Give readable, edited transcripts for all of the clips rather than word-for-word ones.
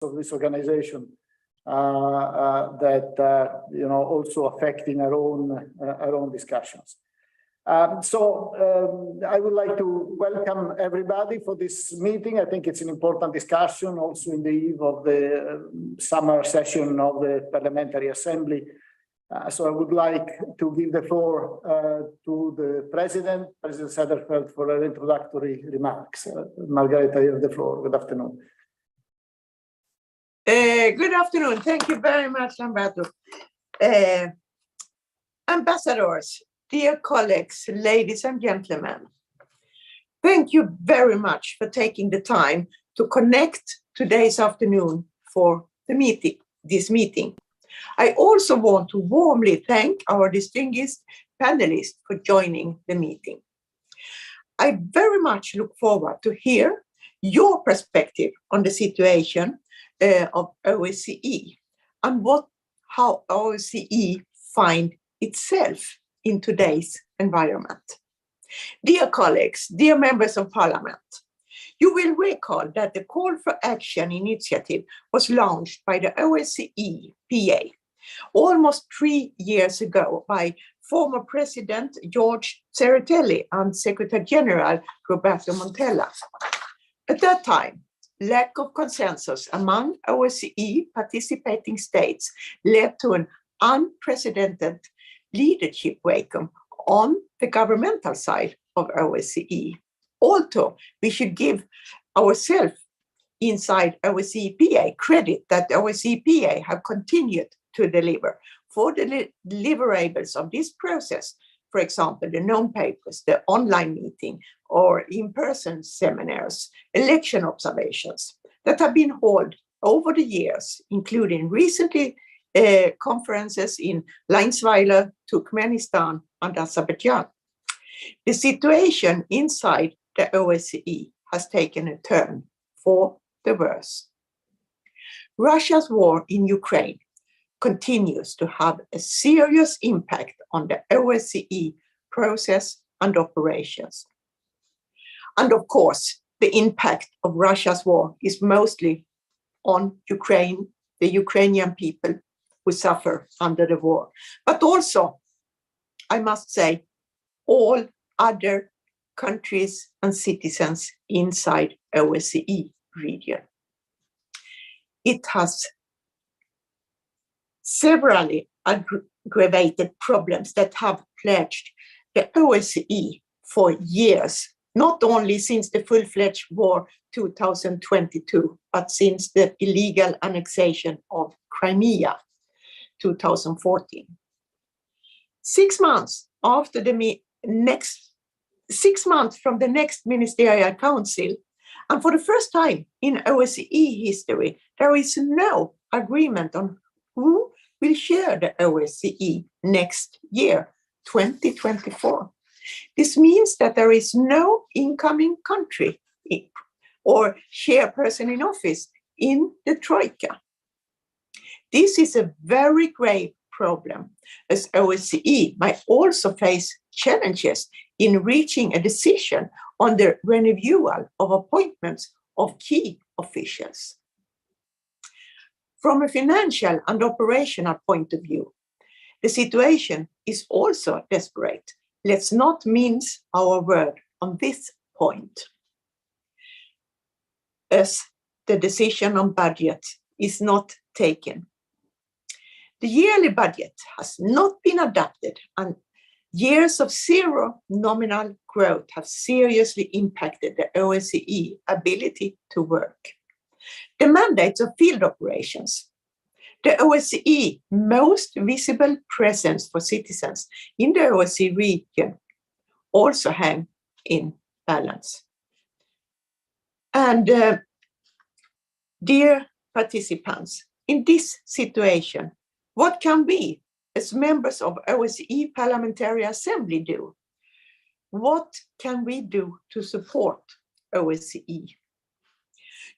of this organization that also affecting our own discussions. I would like to welcome everybody for this meeting. I think it's an important discussion also in the eve of the summer session of the Parliamentary Assembly. So I would like to give the floor to the President Sederfeld, for her introductory remarks. Margareta, you have the floor. Good afternoon. Good afternoon. Thank you very much, Lamberto. Ambassadors, dear colleagues, ladies and gentlemen, thank you very much for taking the time to connect today's afternoon for this meeting. I also want to warmly thank our distinguished panelists for joining the meeting. I very much look forward to hear your perspective on the situation of OSCE and how OSCE find itself in today's environment. Dear colleagues, dear members of parliament, you will recall that the Call for Action initiative was launched by the OSCE PA almost 3 years ago by former President George Tsereteli and Secretary General Roberto Montella. At that time, lack of consensus among OSCE participating states led to an unprecedented leadership vacuum on the governmental side of OSCE. Although we should give ourselves inside OSCE PA credit that OSCE PA have continued to deliver for the deliverables of this process, for example, the non-papers, the online meeting, or in-person seminars, election observations that have been held over the years, including recently conferences in Leinsweiler, Turkmenistan, and Azerbaijan. The situation inside the OSCE has taken a turn for the worse. Russia's war in Ukraine continues to have a serious impact on the OSCE process and operations. And of course, the impact of Russia's war is mostly on Ukraine, the Ukrainian people who suffer under the war, but also, I must say, all other countries and citizens inside OSCE region. It has severally aggravated problems that have plagued the OSCE for years, not only since the full-fledged war 2022, but since the illegal annexation of Crimea 2014. 6 months after the 6 months from the next ministerial council, and for the first time in OSCE history, there is no agreement on who will chair the OSCE next year, 2024. This means that there is no incoming country or chairperson in office in the Troika. This is a very grave problem, as OSCE might also face challenges in reaching a decision on the renewal of appointments of key officials. From a financial and operational point of view, the situation is also desperate. Let's not mince our word on this point, as the decision on budget is not taken. The yearly budget has not been adopted, and years of zero nominal growth have seriously impacted the OSCE ability to work. The mandates of field operations, the OSCE most visible presence for citizens in the OSCE region, also hang in balance. And dear participants, in this situation, what can we, as members of OSCE Parliamentary Assembly, do? What can we do to support OSCE?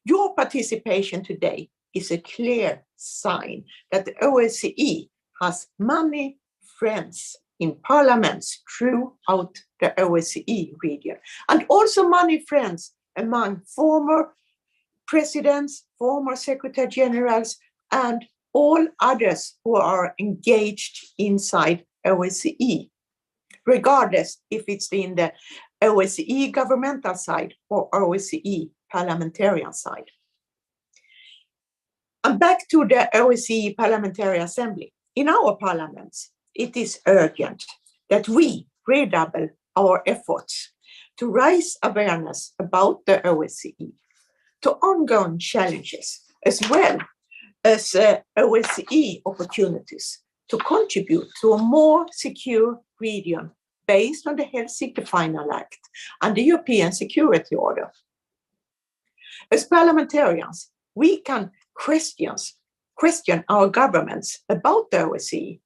Your participation today is a clear sign that the OSCE has many friends in parliaments throughout the OSCE region, and also many friends among former presidents, former secretary generals, and all others who are engaged inside OSCE, regardless if it's in the OSCE governmental side or OSCE parliamentarian side. And back to the OSCE Parliamentary Assembly. In our parliaments, it is urgent that we redouble our efforts to raise awareness about the OSCE, to ongoing challenges, as well as OSCE opportunities to contribute to a more secure region based on the Helsinki Final Act and the European Security Order. As parliamentarians, we can question our governments about the OSCE.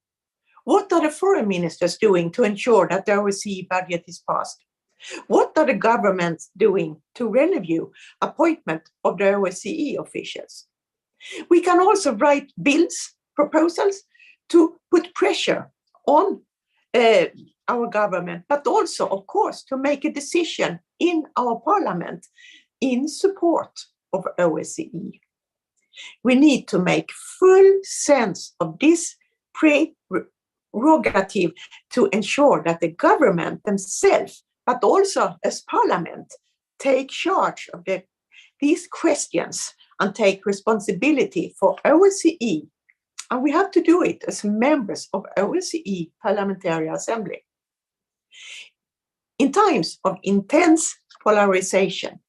What are the foreign ministers doing to ensure that the OSCE budget is passed? What are the governments doing to review appointment of the OSCE officials? We can also write bills, proposals to put pressure on our government, but also, of course, to make a decision in our parliament in support of OSCE. We need to make full sense of this prerogative to ensure that the government themselves, but also as parliament, take charge of these questions and take responsibility for OSCE. And we have to do it as members of OSCE Parliamentary Assembly. In times of intense polarization,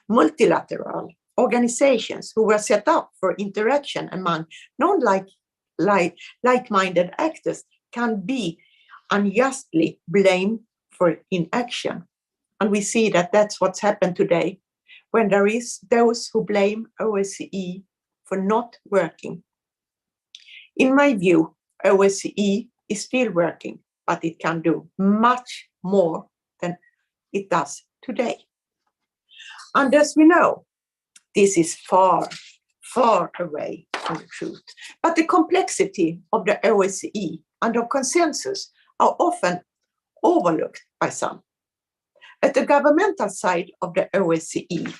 multilateral organizations who were set up for interaction among like-minded actors can be unjustly blamed for inaction. And we see that that's what's happened today, when there is those who blame OSCE for not working. In my view, OSCE is still working, but it can do much more than it does today. And as we know, this is far, far away from the truth. But the complexity of the OSCE and of consensus are often overlooked by some. At the governmental side of the OSCE,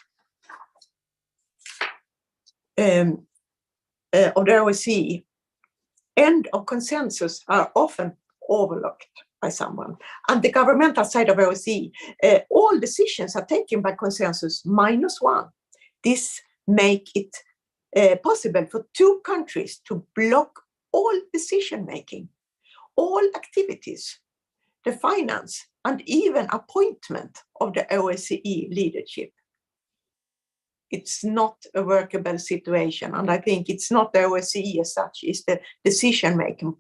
end of consensus are often overlooked by someone. And the governmental side of OSCE, all decisions are taken by consensus -1. This makes it possible for 2 countries to block all decision-making, all activities, the finance, and even appointment of the OSCE leadership. It's not a workable situation, and I think it's not the OSCE as such, it's the decision-making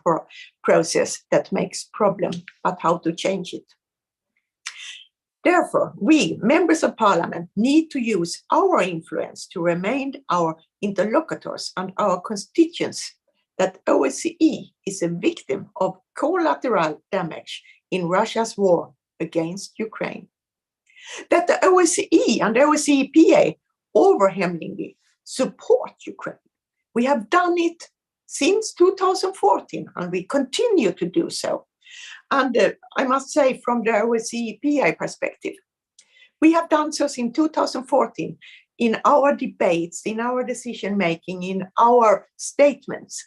process that makes problem, but how to change it. Therefore, we, members of parliament, need to use our influence to remind our interlocutors and our constituents that OSCE is a victim of collateral damage in Russia's war against Ukraine. That the OSCE and the OSCE-PA overwhelmingly support Ukraine. We have done it since 2014, and we continue to do so. And I must say, from the OSCE-PA perspective, we have done so since 2014 in our debates, in our decision-making, in our statements.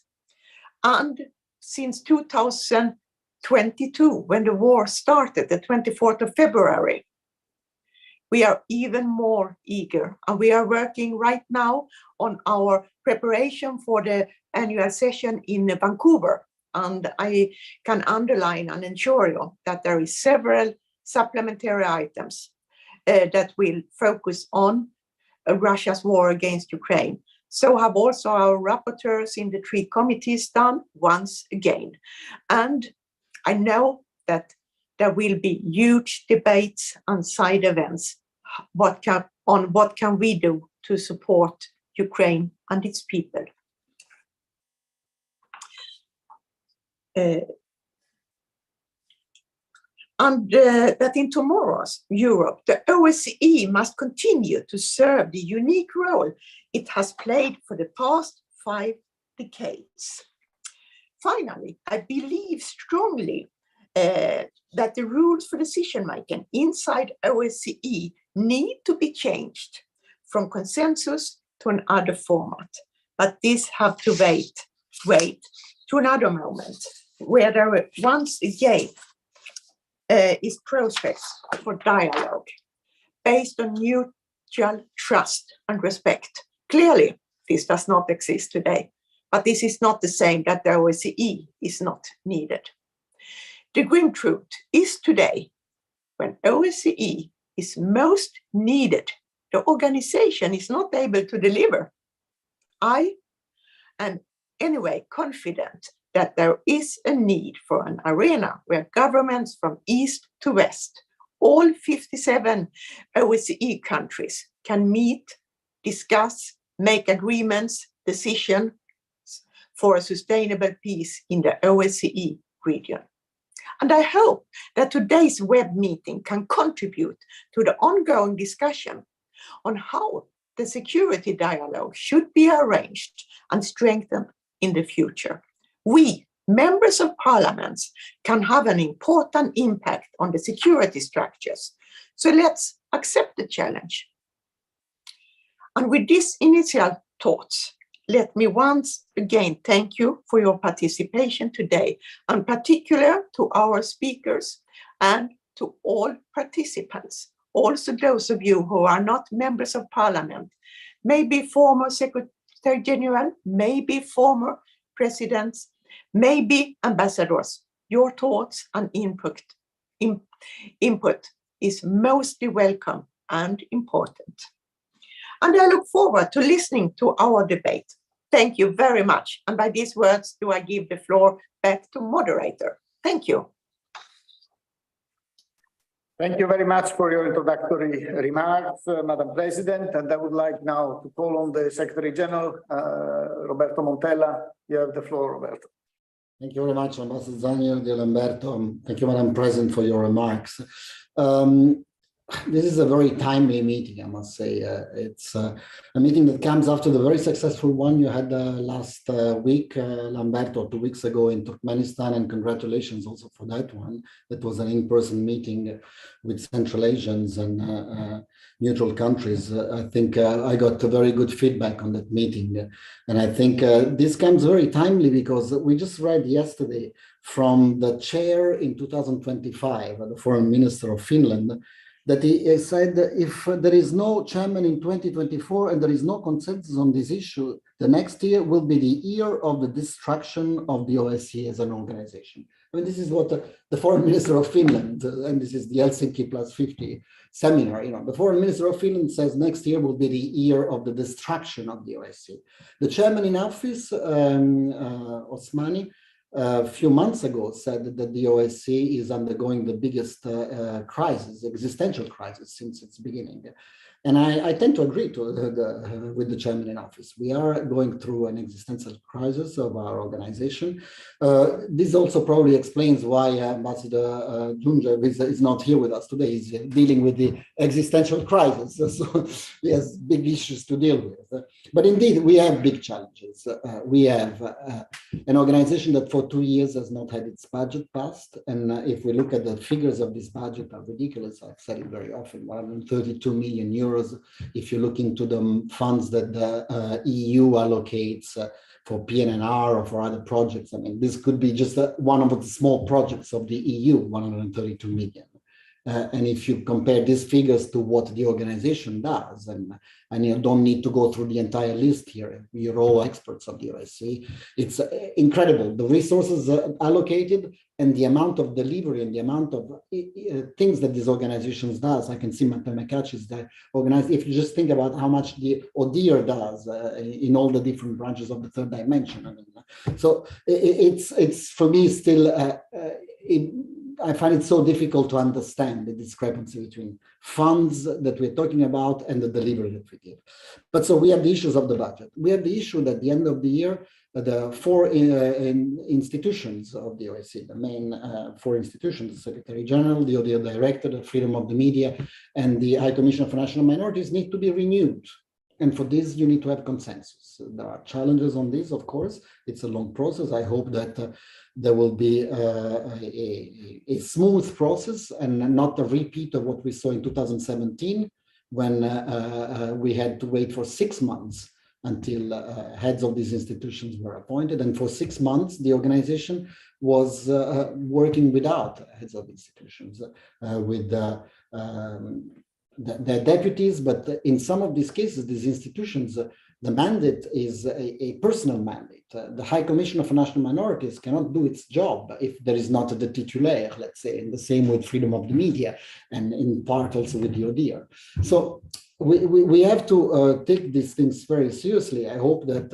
And since 2022, when the war started, the 24th of February, we are even more eager, and we are working right now on our preparation for the annual session in Vancouver. And I can underline and ensure you that there is several supplementary items that will focus on Russia's war against Ukraine. So have also our rapporteurs in the 3 committees done once again. And I know that there will be huge debates and side events on what can we do to support Ukraine and its people. That in tomorrow's Europe, the OSCE must continue to serve the unique role it has played for the past 5 decades. Finally, I believe strongly that the rules for decision-making inside OSCE need to be changed from consensus to another format, but this have to wait to another moment where there once again is process for dialogue based on mutual trust and respect. Clearly, this does not exist today, but this is not the same that the OSCE is not needed. The grim truth is today, when OSCE is most needed, the organization is not able to deliver. I am anyway confident that there is a need for an arena where governments from east to west, all 57 OSCE countries, can meet, discuss, make agreements, decisions for a sustainable peace in the OSCE region. And I hope that today's web meeting can contribute to the ongoing discussion on how the security dialogue should be arranged and strengthened in the future. We, members of parliaments, can have an important impact on the security structures. So let's accept the challenge. And with these initial thoughts, let me once again thank you for your participation today, and particular to our speakers and to all participants, also those of you who are not members of parliament, maybe former Secretary General, maybe former presidents, maybe ambassadors. Your thoughts and input is mostly welcome and important. And I look forward to listening to our debate. Thank you very much. And by these words, do I give the floor back to moderator. Thank you. Thank you very much for your introductory remarks, Madam President. And I would like now to call on the Secretary General, Roberto Montella. You have the floor, Roberto. Thank you very much, Ambassador Zanio, dear Lamberto. Thank you, Madam President, for your remarks. This is a very timely meeting, I must say. It's a meeting that comes after the very successful one you had last week, Lamberto, 2 weeks ago in Turkmenistan, and congratulations also for that one. That was an in-person meeting with Central Asians and neutral countries. I think I got very good feedback on that meeting. And I think this comes very timely because we just read yesterday from the chair in 2025, the Foreign Minister of Finland, that he said if there is no chairman in 2024 and there is no consensus on this issue, the next year will be the year of the destruction of the OSCE as an organization. I mean, this is what the Foreign Minister of Finland, and this is the Helsinki Plus 50 seminar, the Foreign Minister of Finland says next year will be the year of the destruction of the OSCE. The chairman in office, Osmani, a few months ago said that the OSCE is undergoing the biggest crisis, existential crisis since its beginning. And I tend to agree with the chairman in office. We are going through an existential crisis of our organization. This also probably explains why Ambassador Junja is not here with us today. He's dealing with the existential crisis. So he has big issues to deal with. But indeed, we have big challenges. We have an organization that for 2 years has not had its budget passed. And if we look at the figures of this budget are ridiculous. I've said it very often, 132 million euros. If you look into the funds that the EU allocates for PNR or for other projects, I mean, this could be just one of the small projects of the EU, 132 million. And if you compare these figures to what the organization does, and you don't need to go through the entire list here, you're all experts of the OSCE, it's incredible. The resources allocated and the amount of delivery and the amount of things that these organizations does. I can see Matemekach is there organized. If you just think about how much the ODIHR does in all the different branches of the third dimension. I mean, so it's for me still, I find it so difficult to understand the discrepancy between funds that we're talking about and the delivery that we give. But so we have the issues of the budget. We have the issue that at the end of the year, the four institutions of the OSCE, the main four institutions, the Secretary General, the ODIHR Director, the Freedom of the Media, and the High Commissioner for National Minorities need to be renewed. And for this, you need to have consensus. There are challenges on this, of course. It's a long process. I hope that there will be a smooth process and not a repeat of what we saw in 2017, when we had to wait for 6 months until heads of these institutions were appointed. And for 6 months, the organization was working without heads of institutions, with the deputies. But in some of these cases, these institutions, the mandate is a personal mandate. The High Commission for National Minorities cannot do its job if there is not the titulaire, let's say, and the same with freedom of the media, and in part also with the ODIHR. So we have to take these things very seriously. I hope that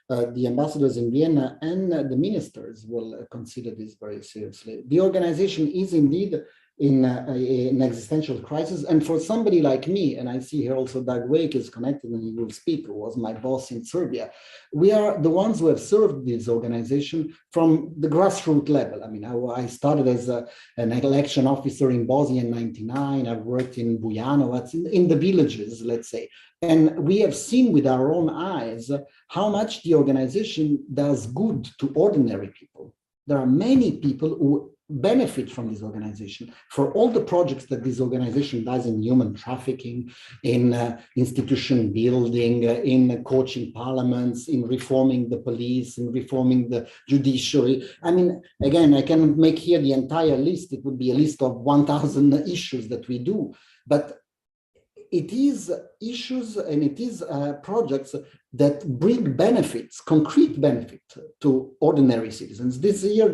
the ambassadors in Vienna and the ministers will consider this very seriously. The organization is indeed in an existential crisis. And for somebody like me, and I see here also Doug Wake is connected and he will speak, who was my boss in Serbia, we are the ones who have served this organization from the grassroots level. I mean, I started as an election officer in Bosnia in '99. I've worked in Bujanovac, in the villages, let's say. And we have seen with our own eyes how much the organization does good to ordinary people. There are many people who benefit from this organization for all the projects that this organization does in human trafficking, in institution building, in coaching parliaments, in reforming the police, in reforming the judiciary. I mean, again, I cannot make here the entire list. It would be a list of 1,000 issues that we do, but it is issues and it is projects that bring benefits, concrete benefit to ordinary citizens. This year,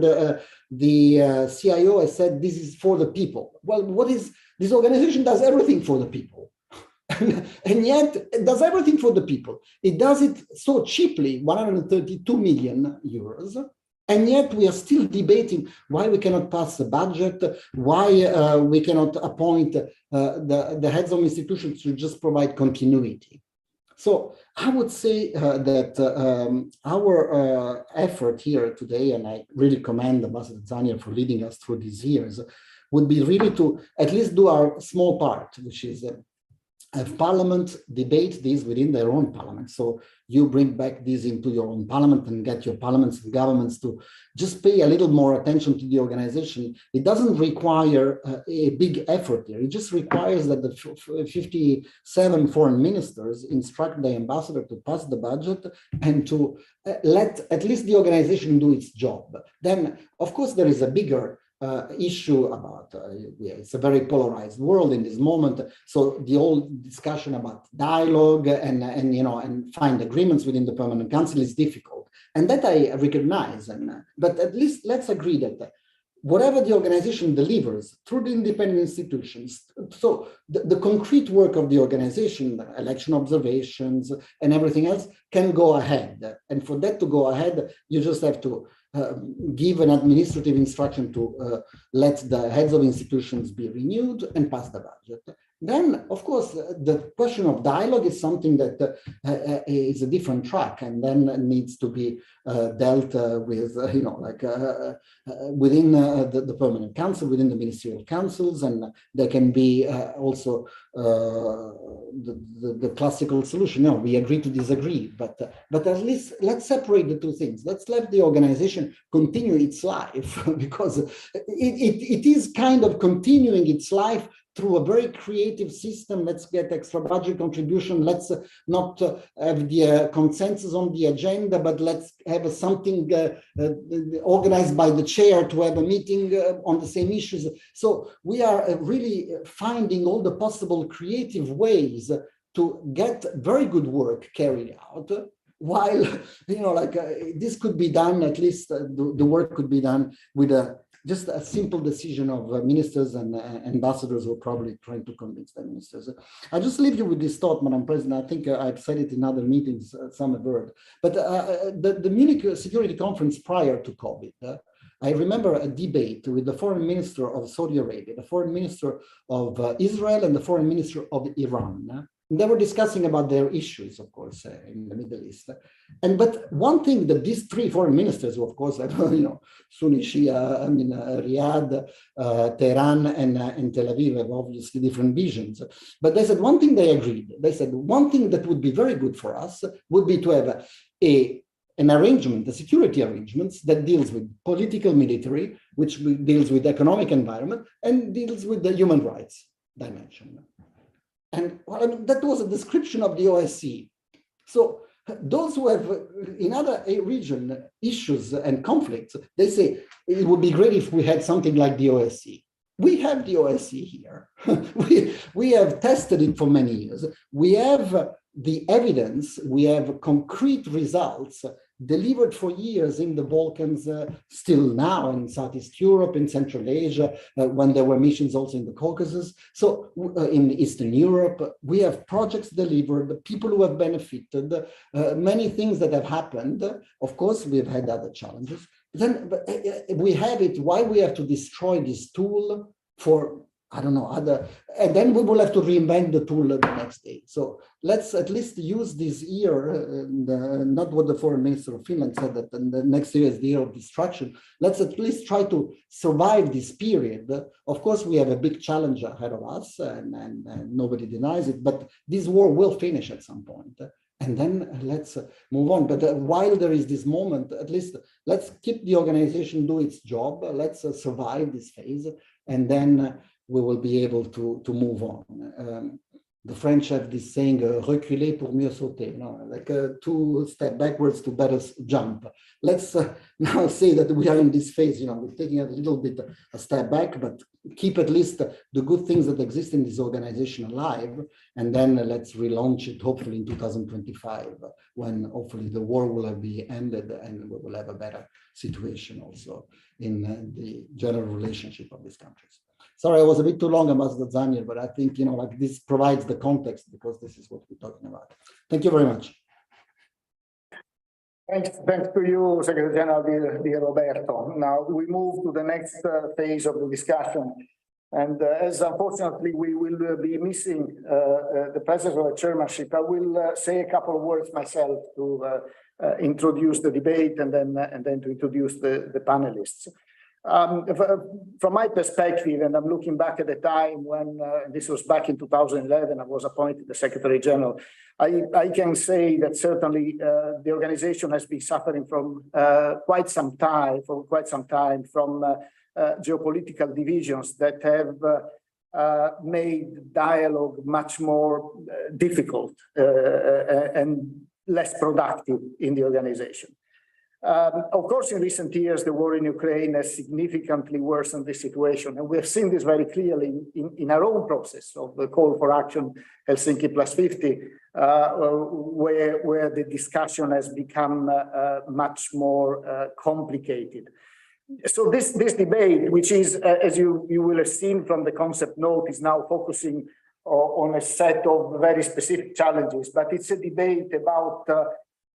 the CIO has said this is for the people. Well, what is this organization does everything for the people. And yet it does everything for the people. It does it so cheaply, 132 million euros. And yet we are still debating why we cannot pass a budget, why we cannot appoint the heads of institutions to just provide continuity. So I would say that our effort here today, and I really commend Ambassador Zanier for leading us through these years, would be really to at least do our small part, which is have Parliament debate these within their own parliament. So you bring back these into your own parliament and get your parliaments and governments to just pay a little more attention to the organization. It doesn't require a big effort here. It just requires that the 57 foreign ministers instruct the ambassador to pass the budget and to let at least the organization do its job. Then, of course, there is a bigger issue about it's a very polarized world in this moment. So the old discussion about dialogue and find agreements within the Permanent Council is difficult, and that I recognize. But at least let's agree that whatever the organization delivers through the independent institutions, so the concrete work of the organization, the election observations and everything else can go ahead. And for that to go ahead, you just have to give an administrative instruction to let the heads of institutions be renewed and pass the budget. Then, of course, the question of dialogue is something that is a different track, and then needs to be dealt with, within the Permanent Council, within the ministerial councils, and there can be also the classical solution. No, we agree to disagree, but at least let's separate the two things. Let's let the organization continue its life, because it is kind of continuing its life through a very creative system. Let's get extra budget contribution. Let's not have the consensus on the agenda, but let's have something organized by the chair to have a meeting on the same issues. So we are really finding all the possible creative ways to get very good work carried out, while, this could be done, at least the work could be done with just a simple decision of ministers and ambassadors who are probably trying to convince the ministers. I'll just leave you with this thought, Madam President. I think I've said it in other meetings, some have heard. But the Munich Security Conference prior to COVID, I remember a debate with the foreign minister of Saudi Arabia, the foreign minister of Israel, and the foreign minister of Iran. They were discussing about their issues, of course, in the Middle East. But one thing that these three foreign ministers, who of course, Sunni Shia, Riyadh, Tehran, and Tel Aviv have obviously different visions. But they said one thing they agreed. They said one thing that would be very good for us would be to have an arrangement, the security arrangements that deals with political military, which deals with economic environment, and deals with the human rights dimension. And well, I mean, that was a description of the OSCE. So those who have in other region issues and conflicts, they say it would be great if we had something like the OSCE. We have the OSCE here. we have tested it for many years. We have the evidence, we have concrete results delivered for years in the Balkans, still now in Southeast Europe, in Central Asia, when there were missions also in the Caucasus. So in Eastern Europe, we have projects delivered, people who have benefited, many things that have happened. Of course, we've had other challenges. Then we have it, why we have to destroy this tool for, I don't know, and then we will have to reinvent the tool the next day. So let's at least use this year, not what the foreign minister of Finland said, that the next year is the year of destruction. Let's at least try to survive this period. Of course, we have a big challenge ahead of us, and nobody denies it, but this war will finish at some point. And then let's move on. But while there is this moment, at least let's keep the organization do its job. Let's survive this phase, and then we will be able to move on. The French have this saying, reculer pour mieux sauter, like 2 steps backwards to better jump. Let's now say that we are in this phase, we're taking a little bit a step back, but keep at least the good things that exist in this organization alive, and then let's relaunch it hopefully in 2025, when hopefully the war will have been ended and we will have a better situation also in the general relationship of these countries. Sorry, I was a bit too long, Ambassador Zanier, but I think, like this provides the context because this is what we're talking about. Thank you very much. Thanks to you, Secretary General Di Roberto. Now we move to the next phase of the discussion. And as unfortunately we will be missing the presence of the chairmanship, I will say a couple of words myself to introduce the debate and then to introduce the panelists. From my perspective, and I'm looking back at the time when this was back in 2011, I was appointed the Secretary General. I can say that certainly the organization has been suffering from quite some time from geopolitical divisions that have made dialogue much more difficult and less productive in the organization. Of course, in recent years, the war in Ukraine has significantly worsened the situation, and we have seen this very clearly in our own process of the call for action, Helsinki +50, where the discussion has become much more complicated. So this debate, which is, as you will have seen from the concept note, is now focusing on a set of very specific challenges, but it's a debate about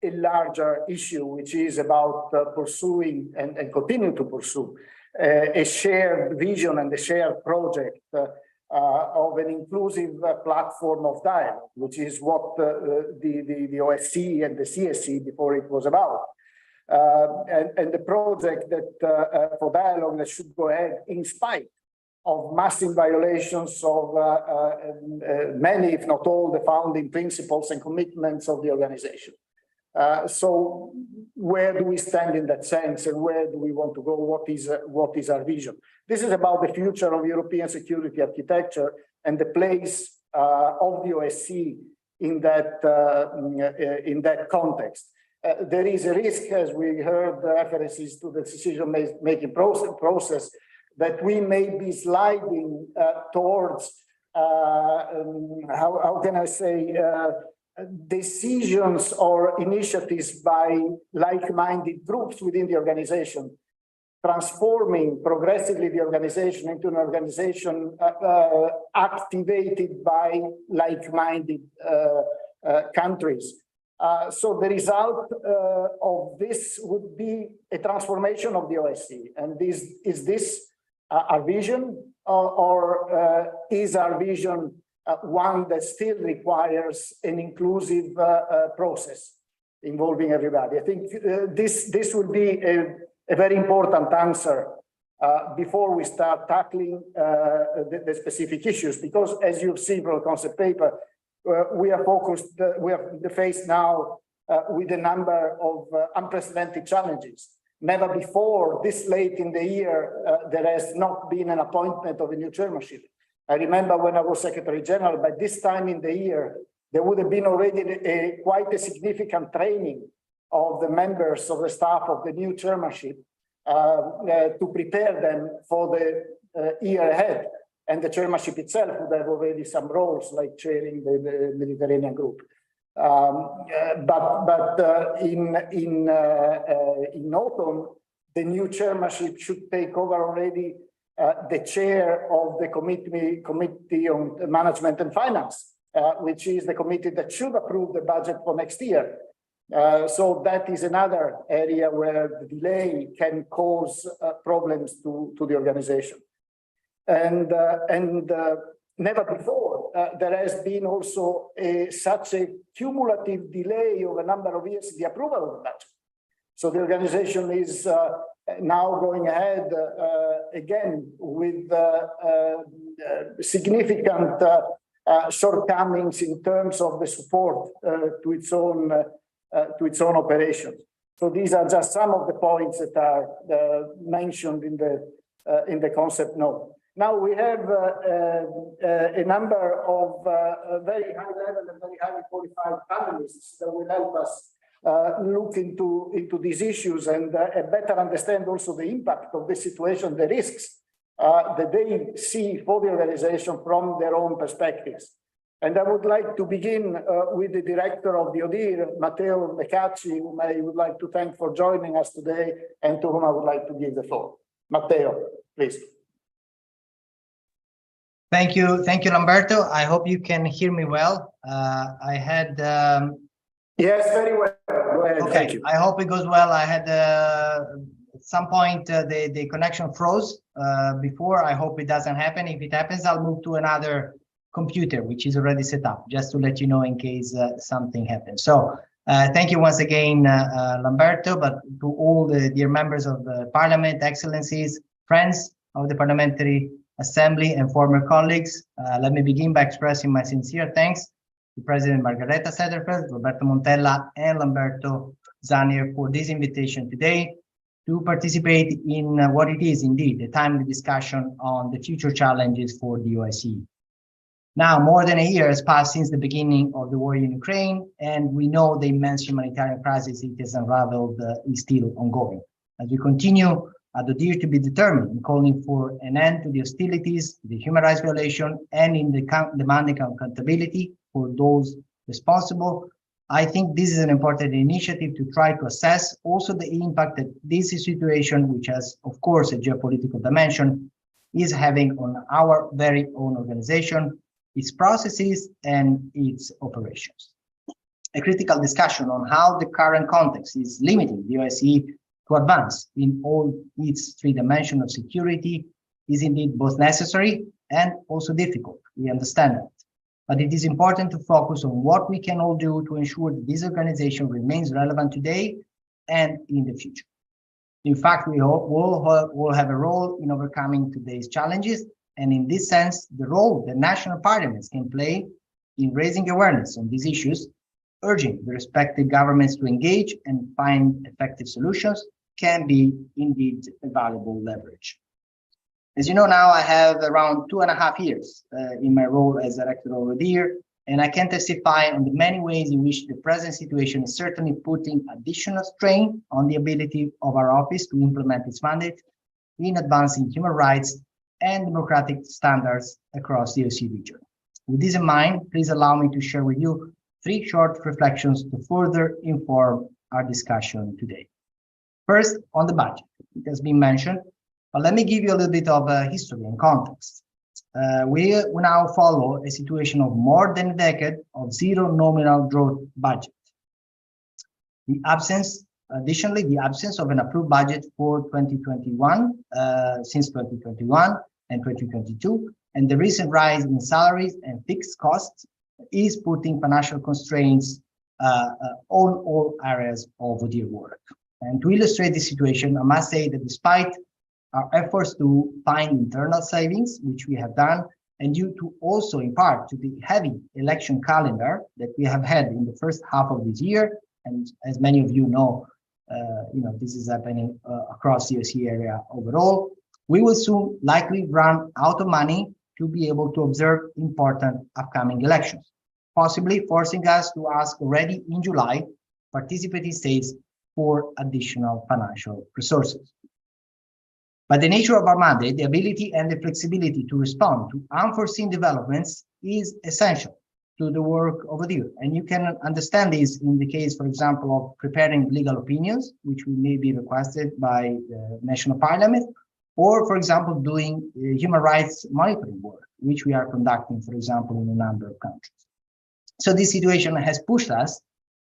a larger issue, which is about pursuing and continue to pursue a shared vision and a shared project of an inclusive platform of dialogue, which is what the OSCE and the CEST before it was about. And the project that for dialogue that should go ahead in spite of massive violations of many, if not all, the founding principles and commitments of the organization. So where do we stand in that sense, and where do we want to go? What is our vision? This is about the future of European security architecture and the place of the OSCE in that context. There is a risk, as we heard references to the decision-making process, that we may be sliding towards, how can I say, decisions or initiatives by like-minded groups within the organization, transforming progressively the organization into an organization activated by like-minded countries. So the result of this would be a transformation of the OSCE. And is this our vision, or is our vision one that still requires an inclusive process involving everybody? I think this will be a very important answer before we start tackling the specific issues, because as you've seen from the concept paper, we are focused, we are faced now with a number of unprecedented challenges. Never before, this late in the year, there has not been an appointment of a new chairmanship. I remember when I was Secretary General, by this time in the year, there would have been already quite a significant training of the members of the staff of the new chairmanship to prepare them for the year ahead. And the chairmanship itself would have already some roles like chairing the Mediterranean group. But in autumn, the new chairmanship should take over already the chair of the Committee on Management and Finance, which is the committee that should approve the budget for next year. So that is another area where the delay can cause problems to the organization. And never before there has been also such a cumulative delay of a number of years in the approval of the budget. So the organization is now going ahead again with significant shortcomings in terms of the support to its own operations. So these are just some of the points that are mentioned in the concept note. Now we have a number of very high level and very highly qualified panelists that will help us look into these issues and better understand also the impact of the situation, the risks that they see for the organization from their own perspectives. And I would like to begin with the director of the ODIHR, Matteo Mecacci, whom I would like to thank for joining us today and to whom I would like to give the floor. Matteo, please. Thank you, Lamberto. I hope you can hear me well. I had yes, very well. Go ahead. Okay, Thank you. I hope it goes well. I had at some point the connection froze before. I hope it doesn't happen. If it happens, I'll move to another computer, which is already set up, just to let you know in case something happens. So thank you once again, Lamberto, but to all the dear members of the Parliament, Excellencies, friends of the Parliamentary Assembly and former colleagues, let me begin by expressing my sincere thanks to President Margareta Sederfeld, Roberto Montella, and Lamberto Zanier for this invitation today to participate in what it is indeed a timely discussion on the future challenges for the OSCE. Now, more than a year has passed since the beginning of the war in Ukraine, and we know the immense humanitarian crisis it has unraveled is still ongoing. As we continue at the ODIHR to be determined in calling for an end to the hostilities, the human rights violation, and in the demanding accountability for those responsible, I think this is an important initiative to try to assess also the impact that this situation, which has, of course, a geopolitical dimension, is having on our very own organization, its processes, and its operations. A critical discussion on how the current context is limiting the OSCE to advance in all its three dimensions of security is indeed both necessary and also difficult. We understand that. But it is important to focus on what we can all do to ensure that this organization remains relevant today and in the future. In fact, we will have a role in overcoming today's challenges, and in this sense, the role that national parliaments can play in raising awareness on these issues, urging the respective governments to engage and find effective solutions, can be indeed a valuable leverage. As you know now, I have around 2.5 years in my role as director of ODIHR, and I can testify on the many ways in which the present situation is certainly putting additional strain on the ability of our office to implement its mandate in advancing human rights and democratic standards across the OSCE region. With this in mind, please allow me to share with you 3 short reflections to further inform our discussion today. First, on the budget. It has been mentioned, but let me give you a little bit of history and context. We now follow a situation of more than a decade of zero nominal growth budget. Additionally, the absence of an approved budget for 2021, since 2021 and 2022, and the recent rise in salaries and fixed costs is putting financial constraints on all areas of ODIHR work. And to illustrate this situation, I must say that despite our efforts to find internal savings, which we have done, and due to also in part to the heavy election calendar that we have had in the first half of this year, and as many of you know, this is happening across the OSCE area overall, we will soon likely run out of money to be able to observe important upcoming elections, possibly forcing us to ask already in July participating states for additional financial resources. By the nature of our mandate, the ability and the flexibility to respond to unforeseen developments is essential to the work of ODIHR. And you can understand this in the case, for example, of preparing legal opinions, which may be requested by the national parliament, or, for example, doing human rights monitoring work, which we are conducting, for example, in a number of countries. So this situation has pushed us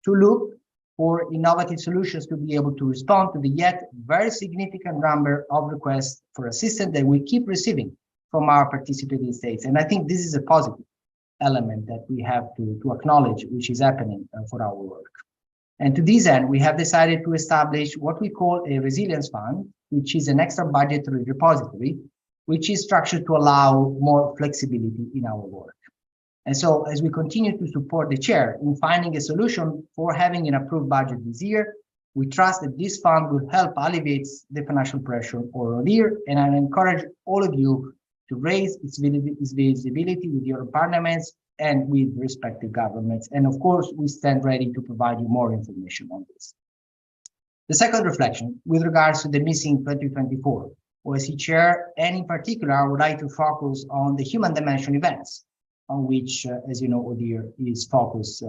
to look for innovative solutions to be able to respond to the yet very significant number of requests for assistance that we keep receiving from our participating states. And I think this is a positive element that we have to acknowledge, which is happening for our work. And to this end, we have decided to establish what we call a resilience fund, which is an extra budgetary repository, which is structured to allow more flexibility in our work. And so as we continue to support the chair in finding a solution for having an approved budget this year, we trust that this fund will help alleviate the financial pressure for ODIHR, and I encourage all of you to raise its visibility with your parliaments and with respective governments. And of course, we stand ready to provide you more information on this. The second reflection with regards to the missing 2024 OSCE chair, and in particular, I would like to focus on the human dimension events, on which, as you know, ODIHR is focused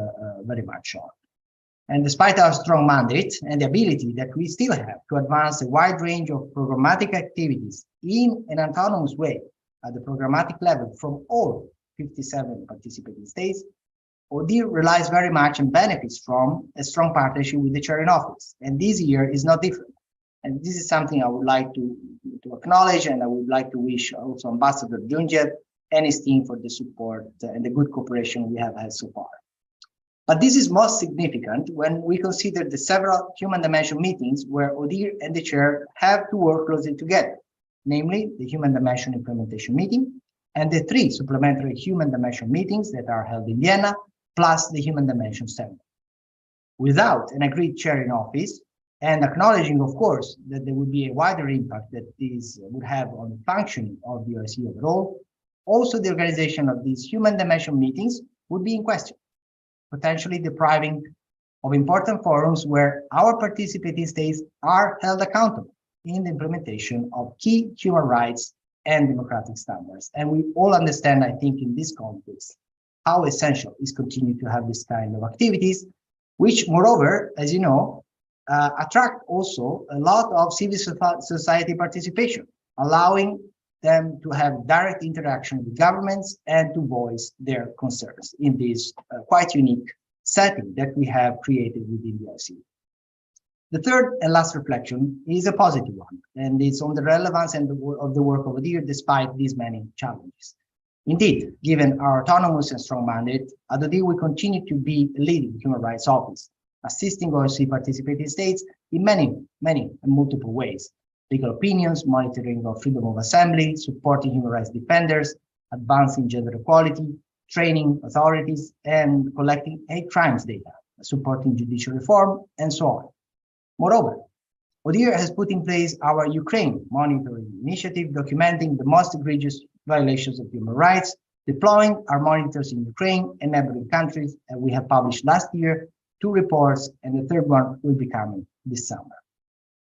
very much on. And despite our strong mandate and the ability that we still have to advance a wide range of programmatic activities in an autonomous way at the programmatic level from all 57 participating states, ODIHR relies very much and benefits from a strong partnership with the chair in office. And this year is not different. And this is something I would like to acknowledge, and I would like to wish also Ambassador Junjev and his team for the support and the good cooperation we have had so far. But this is most significant when we consider the several human dimension meetings where ODIHR and the chair have to work closely together, namely the human dimension implementation meeting and the 3 supplementary human dimension meetings that are held in Vienna, plus the human dimension seminar. Without an agreed chair in office, and acknowledging, of course, that there would be a wider impact that this would have on the functioning of the OSCE overall, also the organization of these human dimension meetings would be in question, potentially depriving of important forums where our participating states are held accountable in the implementation of key human rights and democratic standards. And we all understand, I think, in this context, how essential is continue to have this kind of activities, which, moreover, as you know, attract also a lot of civil society participation, allowing them to have direct interaction with governments and to voice their concerns in this quite unique setting that we have created within the OSCE. The third and last reflection is a positive one, and it's on the relevance and of the work of ODIHR despite these many challenges. Indeed, given our autonomous and strong mandate, at ODIHR we continue to be a leading human rights office, assisting OSCE participating states in many and multiple ways: legal opinions, monitoring of freedom of assembly, supporting human rights defenders, advancing gender equality, training authorities, and collecting hate crimes data, supporting judicial reform, and so on. Moreover, ODIHR has put in place our Ukraine monitoring initiative, documenting the most egregious violations of human rights, deploying our monitors in Ukraine and neighboring countries, and we have published last year 2 reports, and the 3rd one will be coming this summer.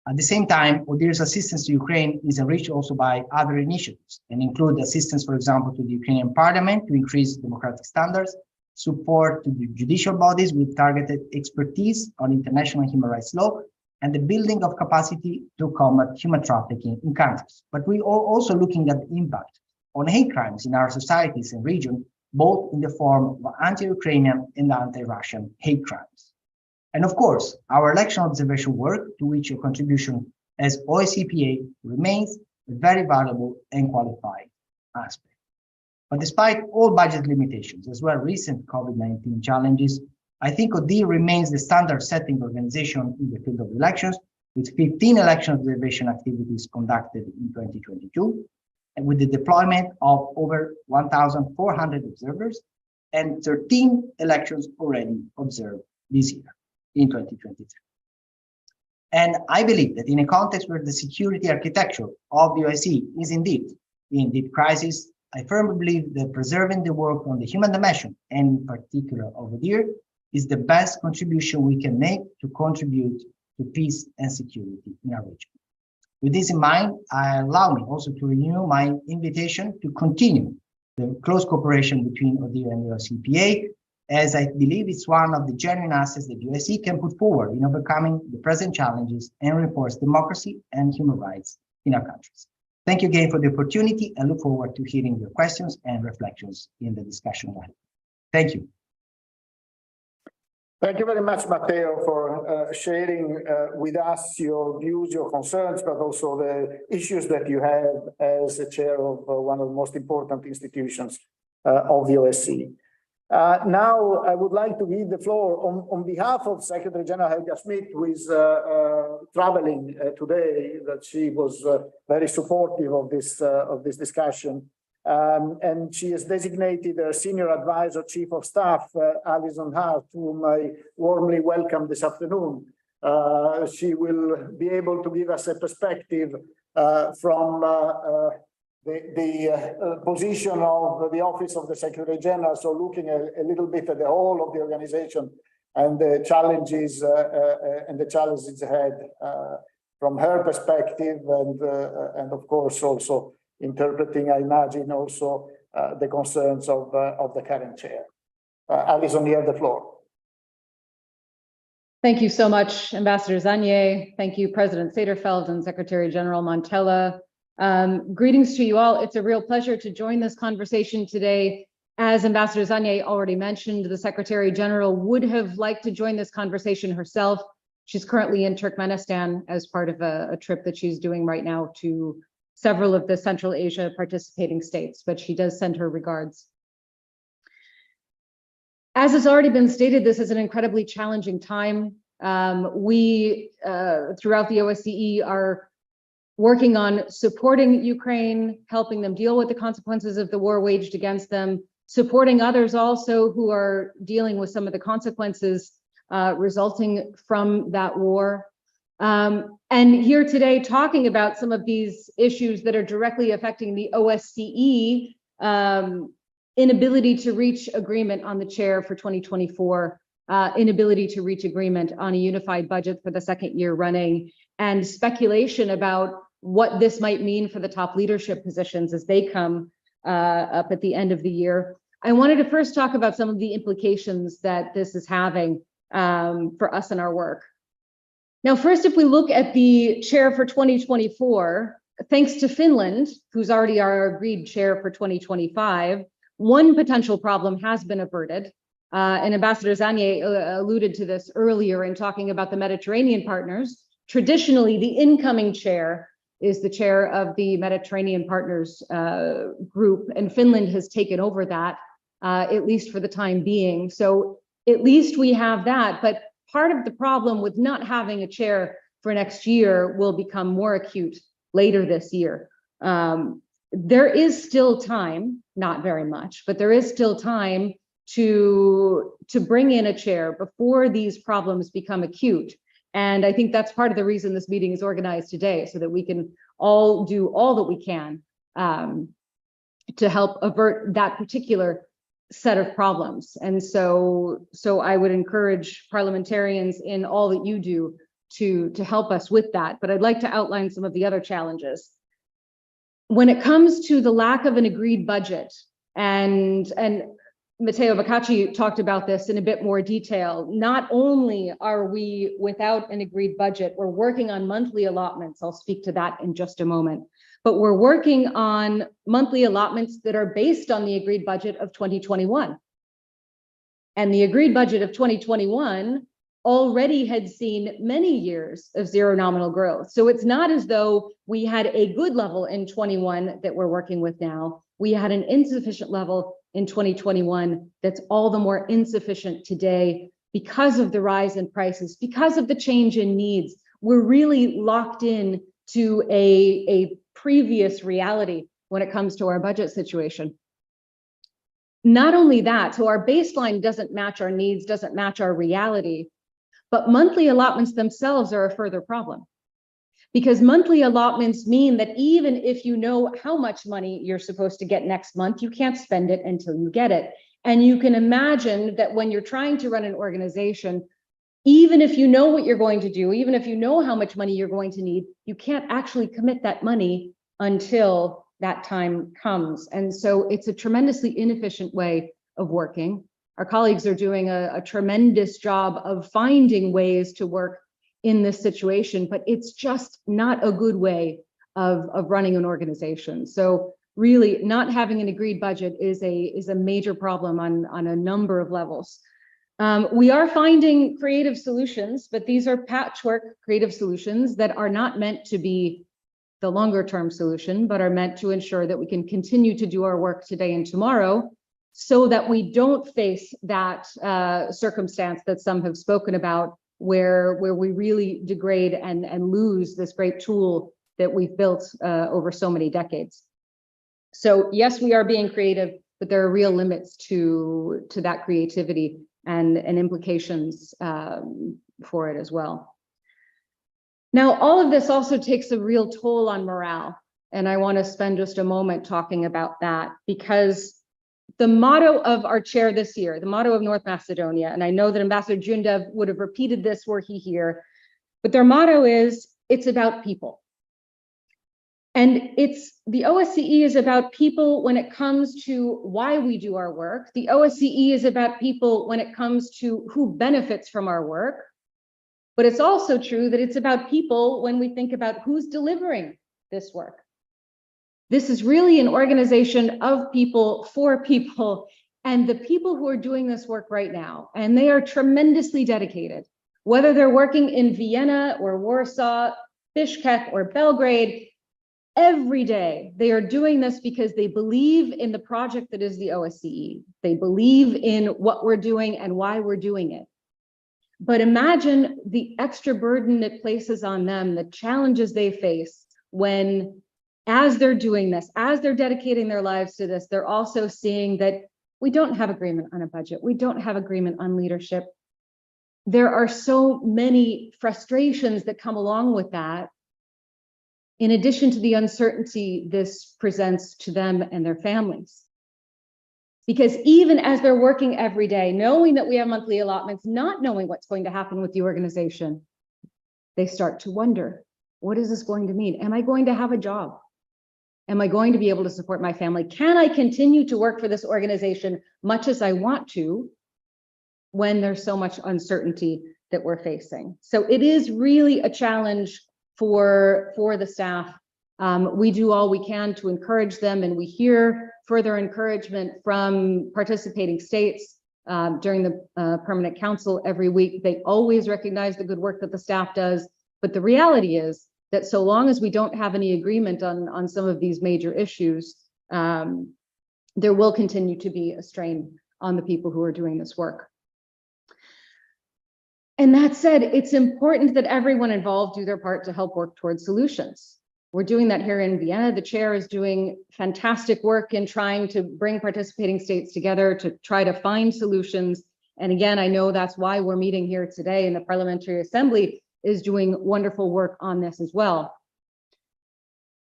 At the same time, ODIHR's assistance to Ukraine is enriched also by other initiatives and include assistance, for example, to the Ukrainian parliament to increase democratic standards, support to the judicial bodies with targeted expertise on international human rights law, and the building of capacity to combat human trafficking in countries. But we are also looking at the impact on hate crimes in our societies and region, both in the form of anti-Ukrainian and anti-Russian hate crimes. And of course, our election observation work, to which your contribution as OSCE remains a very valuable and qualified aspect. But despite all budget limitations, as well as recent COVID-19 challenges, I think ODIHR remains the standard-setting organization in the field of elections, with 15 election observation activities conducted in 2022, and with the deployment of over 1,400 observers, and 13 elections already observed this year, in 2023. And I believe that in a context where the security architecture of the OSCE is indeed in deep crisis, I firmly believe that preserving the work on the human dimension, and in particular over there, is the best contribution we can make to contribute to peace and security in our region. With this in mind, allow me also to renew my invitation to continue the close cooperation between ODIHR and the OSCE, as I believe it's one of the genuine assets that OSCE can put forward in overcoming the present challenges and reinforce democracy and human rights in our countries. Thank you again for the opportunity and look forward to hearing your questions and reflections in the discussion ahead. Thank you. Thank you very much, Matteo, for sharing with us your views, your concerns, but also the issues that you have as a chair of one of the most important institutions of the OSCE. Now, I would like to give the floor on behalf of Secretary General Helga Schmidt, who is traveling today, that she was very supportive of this discussion. And she has designated her senior advisor, chief of staff, Alison Hart, whom I warmly welcome this afternoon. She will be able to give us a perspective from the position of the Office of the Secretary General, so looking a little bit at the whole of the organization and the challenges ahead from her perspective, and of course also interpreting, I imagine, also the concerns of the current chair. Alison, you have the floor. Thank you so much, Ambassador Zanier. Thank you, President Sederfeld and Secretary General Montella. Greetings to you all. It's a real pleasure to join this conversation today. As Ambassador Zanier already mentioned, the Secretary General would have liked to join this conversation herself. She's currently in Turkmenistan as part of a trip that she's doing right now to several of the Central Asia participating states, but she does send her regards. As has already been stated, this is an incredibly challenging time. We, throughout the OSCE, are working on supporting Ukraine, helping them deal with the consequences of the war waged against them, supporting others also who are dealing with some of the consequences resulting from that war. And here today, talking about some of these issues that are directly affecting the OSCE inability to reach agreement on the chair for 2024, inability to reach agreement on a unified budget for the second year running, and speculation about what this might mean for the top leadership positions as they come up at the end of the year. I wanted to first talk about some of the implications that this is having for us in our work. Now, first, if we look at the chair for 2024, thanks to Finland, who's already our agreed chair for 2025, one potential problem has been averted. And Ambassador Zanier alluded to this earlier in talking about the Mediterranean partners. Traditionally, the incoming chair is the chair of the Mediterranean Partners group, and Finland has taken over that, at least for the time being. So at least we have that, but part of the problem with not having a chair for next year will become more acute later this year. There is still time, not very much, but there is still time to bring in a chair before these problems become acute. And I think that's part of the reason this meeting is organized today, so that we can all do all that we can to help avert that particular set of problems. And so I would encourage parliamentarians in all that you do to help us with that. But I'd like to outline some of the other challenges. When it comes to the lack of an agreed budget, and Matteo Bacacci talked about this in a bit more detail, not only are we without an agreed budget, we're working on monthly allotments. I'll speak to that in just a moment. But we're working on monthly allotments that are based on the agreed budget of 2021. And the agreed budget of 2021 already had seen many years of zero nominal growth. So it's not as though we had a good level in 21 that we're working with now. We had an insufficient level in 2021 that's all the more insufficient today because of the rise in prices, because of the change in needs. We're really locked in to a previous reality when it comes to our budget situation. Not only that, so our baseline doesn't match our needs, doesn't match our reality, but monthly allotments themselves are a further problem. Because monthly allotments mean that even if you know how much money you're supposed to get next month, you can't spend it until you get it. And you can imagine that when you're trying to run an organization, even if you know what you're going to do, even if you know how much money you're going to need, you can't actually commit that money until that time comes. And so it's a tremendously inefficient way of working. Our colleagues are doing a tremendous job of finding ways to work in this situation, but it's just not a good way of running an organization. So really not having an agreed budget is a major problem on a number of levels. We are finding creative solutions, but these are patchwork creative solutions that are not meant to be the longer term solution, but are meant to ensure that we can continue to do our work today and tomorrow so that we don't face that circumstance that some have spoken about, where we really degrade and lose this great tool that we've built over so many decades. So yes, we are being creative, but there are real limits to that creativity and implications for it as well. Now, all of this also takes a real toll on morale. And I want to spend just a moment talking about that, because the motto of our chair this year, the motto of North Macedonia, and I know that Ambassador Jundev would have repeated this were he here, but their motto is, it's about people. And the OSCE is about people when it comes to why we do our work. The OSCE is about people when it comes to who benefits from our work. But it's also true that it's about people when we think about who's delivering this work. This is really an organization of people for people, and the people who are doing this work right now, and they are tremendously dedicated, whether they're working in Vienna or Warsaw, Bishkek or Belgrade, every day they are doing this because they believe in the project that is the OSCE. They believe in what we're doing and why we're doing it. But imagine the extra burden it places on them, the challenges they face when, as they're doing this, as they're dedicating their lives to this, they're also seeing that we don't have agreement on a budget. We don't have agreement on leadership. There are so many frustrations that come along with that, in addition to the uncertainty this presents to them and their families. Because even as they're working every day, knowing that we have monthly allotments, not knowing what's going to happen with the organization, they start to wonder, what is this going to mean? Am I going to have a job? Am I going to be able to support my family? Can I continue to work for this organization much as I want to when there's so much uncertainty that we're facing? So it is really a challenge for the staff. We do all we can to encourage them, and we hear further encouragement from participating states during the Permanent Council every week. They always recognize the good work that the staff does, but the reality is that so long as we don't have any agreement on some of these major issues, there will continue to be a strain on the people who are doing this work. And that said, it's important that everyone involved do their part to help work towards solutions. We're doing that here in Vienna. The chair is doing fantastic work in trying to bring participating states together to try to find solutions. And again, I know that's why we're meeting here today, and the Parliamentary Assembly is doing wonderful work on this as well.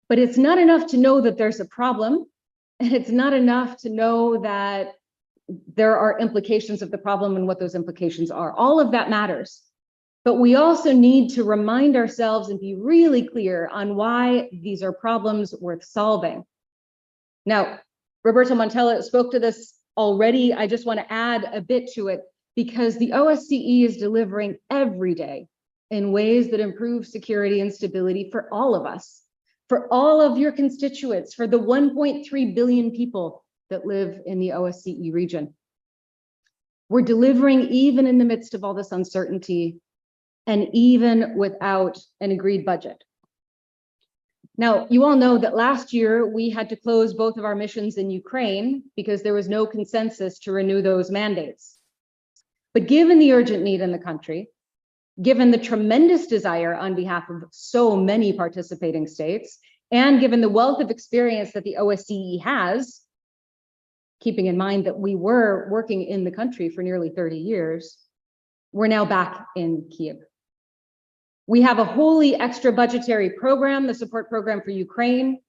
But it's not enough to know that there's a problem, and it's not enough to know that there are implications of the problem and what those implications are. All of that matters. But we also need to remind ourselves and be really clear on why these are problems worth solving. Now, Roberto Montella spoke to this already. I just want to add a bit to it, because the OSCE is delivering every day in ways that improve security and stability for all of us, for all of your constituents, for the 1.3 billion people that live in the OSCE region. We're delivering even in the midst of all this uncertainty, and even without an agreed budget. Now, you all know that last year we had to close both of our missions in Ukraine because there was no consensus to renew those mandates. But given the urgent need in the country, given the tremendous desire on behalf of so many participating states, and given the wealth of experience that the OSCE has, keeping in mind that we were working in the country for nearly 30 years, we're now back in Kyiv. We have a wholly extra budgetary program, the support program for Ukraine.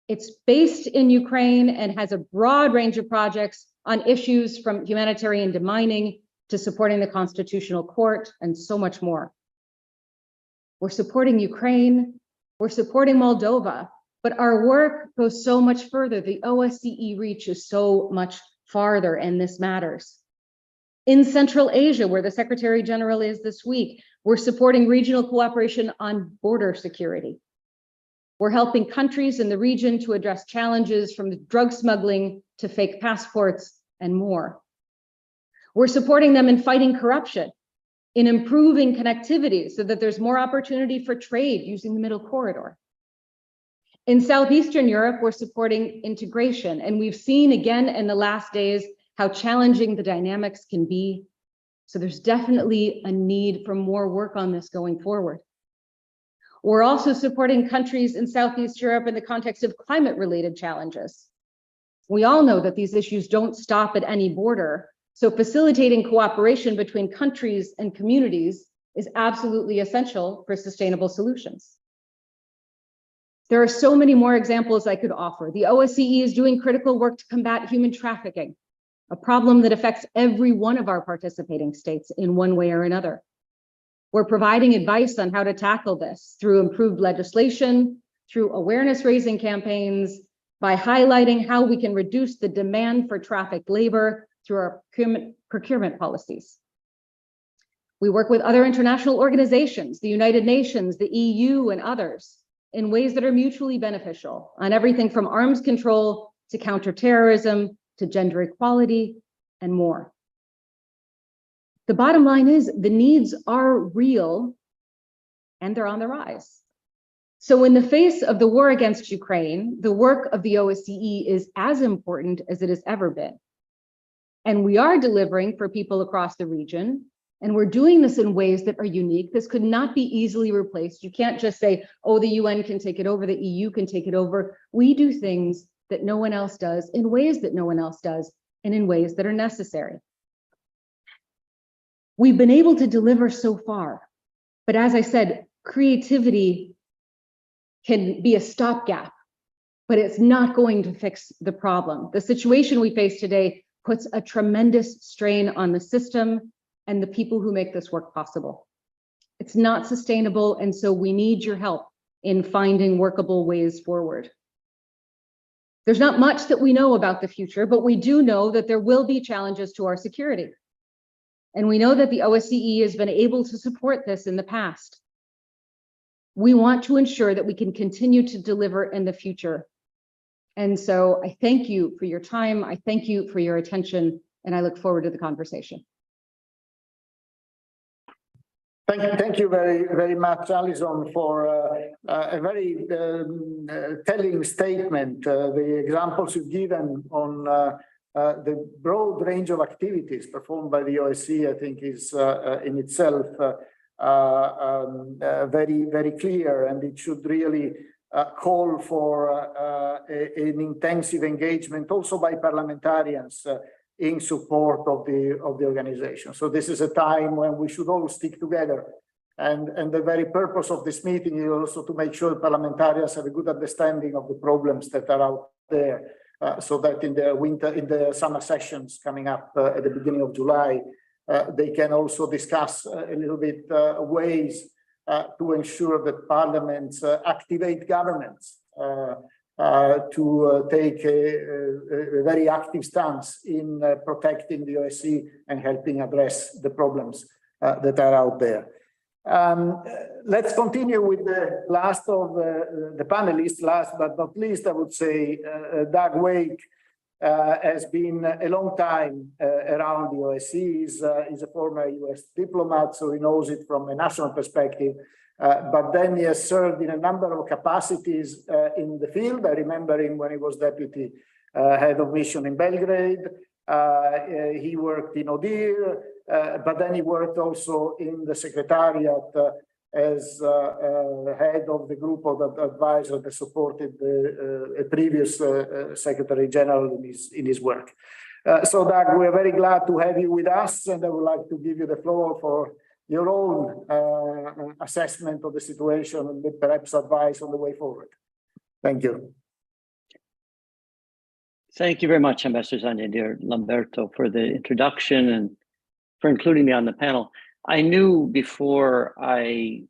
It's based in Ukraine and has a broad range of projects on issues from humanitarian demining to supporting the Constitutional Court and so much more. We're supporting Ukraine, we're supporting Moldova, but our work goes so much further. The OSCE reach is so much farther, and this matters. In Central Asia, where the Secretary General is this week, we're supporting regional cooperation on border security. We're helping countries in the region to address challenges from drug smuggling to fake passports and more. We're supporting them in fighting corruption, in improving connectivity so that there's more opportunity for trade using the middle corridor. In Southeastern Europe, we're supporting integration, and we've seen again in the last days how challenging the dynamics can be. So there's definitely a need for more work on this going forward. We're also supporting countries in Southeast Europe in the context of climate-related challenges. We all know that these issues don't stop at any border, so facilitating cooperation between countries and communities is absolutely essential for sustainable solutions. There are so many more examples I could offer. The OSCE is doing critical work to combat human trafficking, a problem that affects every one of our participating states in one way or another. We're providing advice on how to tackle this through improved legislation, through awareness-raising campaigns, by highlighting how we can reduce the demand for trafficked labor through our procurement policies. We work with other international organizations, the United Nations, the EU, and others, in ways that are mutually beneficial on everything from arms control to counterterrorism to gender equality and more. The bottom line is the needs are real and they're on the rise. So in the face of the war against Ukraine, the work of the OSCE is as important as it has ever been. And we are delivering for people across the region, and we're doing this in ways that are unique. This could not be easily replaced. You can't just say, oh, the UN can take it over, the EU can take it over. We do things that no one else does, in ways that no one else does, and in ways that are necessary. We've been able to deliver so far, but as I said, creativity can be a stopgap, but it's not going to fix the problem. The situation we face today puts a tremendous strain on the system and the people who make this work possible. It's not sustainable, and so we need your help in finding workable ways forward. There's not much that we know about the future, but we do know that there will be challenges to our security. And we know that the OSCE has been able to support this in the past. We want to ensure that we can continue to deliver in the future. And so I thank you for your time. I thank you for your attention, and I look forward to the conversation. Thank you very much, Alison, for a very telling statement. The examples you've given on the broad range of activities performed by the OSCE, I think, is in itself very clear, and it should really call for an intensive engagement also by parliamentarians in support of the organization. So this is a time when we should all stick together. And the very purpose of this meeting is also to make sure parliamentarians have a good understanding of the problems that are out there, so that in the summer sessions coming up at the beginning of July, they can also discuss a little bit ways to ensure that parliaments activate governments to take a very active stance in protecting the OSCE and helping address the problems that are out there. Let's continue with the last of the panelists. Last but not least, I would say Doug Wake has been a long time around the OSCE. He's a former US diplomat, so he knows it from a national perspective. But then he has served in a number of capacities in the field. I remember him when he was deputy head of mission in Belgrade. He worked in ODIHR, but then he worked also in the secretariat as head of the group of advisors that supported a previous Secretary General in his work. So Doug, we're very glad to have you with us, and I would like to give you the floor for your own assessment of the situation and perhaps advice on the way forward. Thank you. Thank you very much, Ambassador Zania, dear Lamberto, for the introduction and for including me on the panel. I knew before I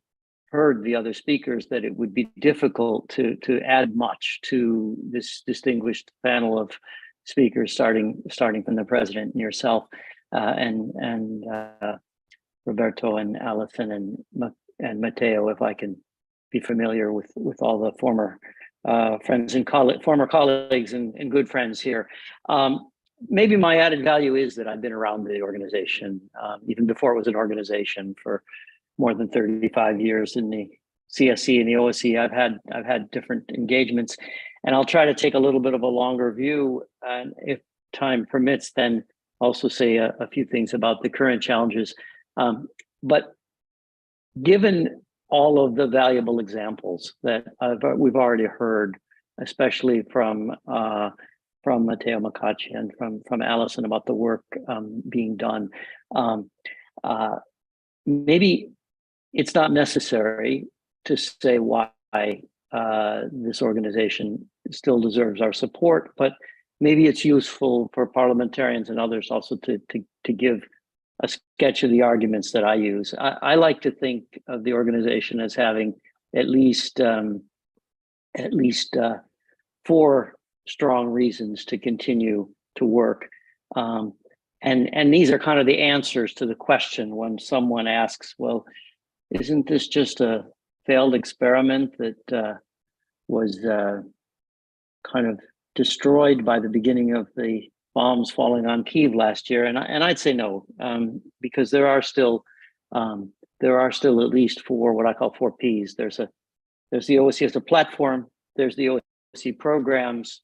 heard the other speakers that it would be difficult to add much to this distinguished panel of speakers, starting from the president and yourself, and Roberto and Alison and Matteo, if I can be familiar with all the former friends and former colleagues and good friends here. Maybe my added value is that I've been around the organization, even before it was an organization, for more than 35 years in the CSC and the OSCE. I've had different engagements, and I'll try to take a little bit of a longer view, and if time permits, then also say a few things about the current challenges. But given all of the valuable examples that we've already heard, especially from Matteo Macacci and from Alison about the work being done, maybe it's not necessary to say why this organization still deserves our support, but maybe it's useful for parliamentarians and others also to give a sketch of the arguments that I use. I like to think of the organization as having at least 4 strong reasons to continue to work. And these are kind of the answers to the question when someone asks, well, isn't this just a failed experiment that was kind of destroyed by the beginning of the bombs falling on Kyiv last year? And I'd say no, because there are still at least 4, what I call 4 Ps. There's the OSCE as a platform, there's the OSCE programs,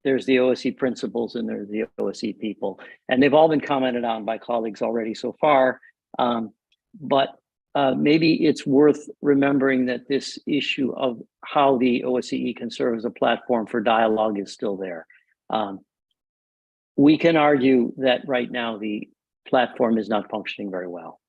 there's the OSCE principles, and there's the OSCE people. And they've all been commented on by colleagues already so far. But maybe it's worth remembering that this issue of how the OSCE can serve as a platform for dialogue is still there. We can argue that right now the platform is not functioning very well.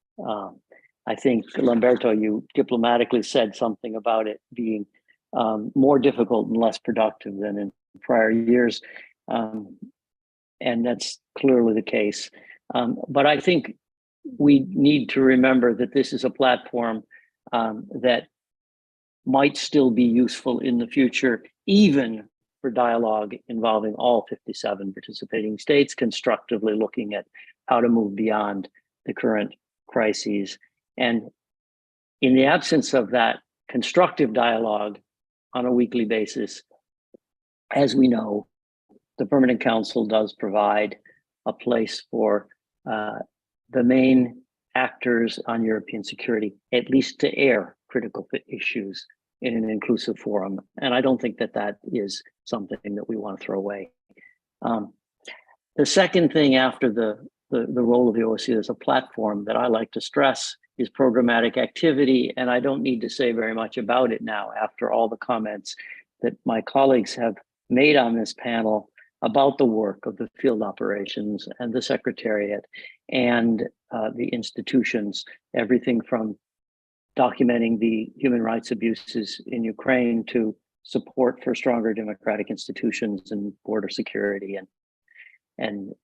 I think, Lamberto, you diplomatically said something about it being more difficult and less productive than in prior years. And that's clearly the case. But I think we need to remember that this is a platform that might still be useful in the future, even for dialogue involving all 57 participating states, constructively looking at how to move beyond the current crises. And in the absence of that constructive dialogue on a weekly basis, as we know, the Permanent Council does provide a place for the main actors on European security, at least to air critical issues in an inclusive forum. And I don't think that that is something that we want to throw away. The second thing after the role of the OSCE as a platform that I like to stress is programmatic activity. And I don't need to say very much about it now after all the comments that my colleagues have made on this panel about the work of the field operations and the Secretariat and the institutions, everything from documenting the human rights abuses in Ukraine to support for stronger democratic institutions and border security and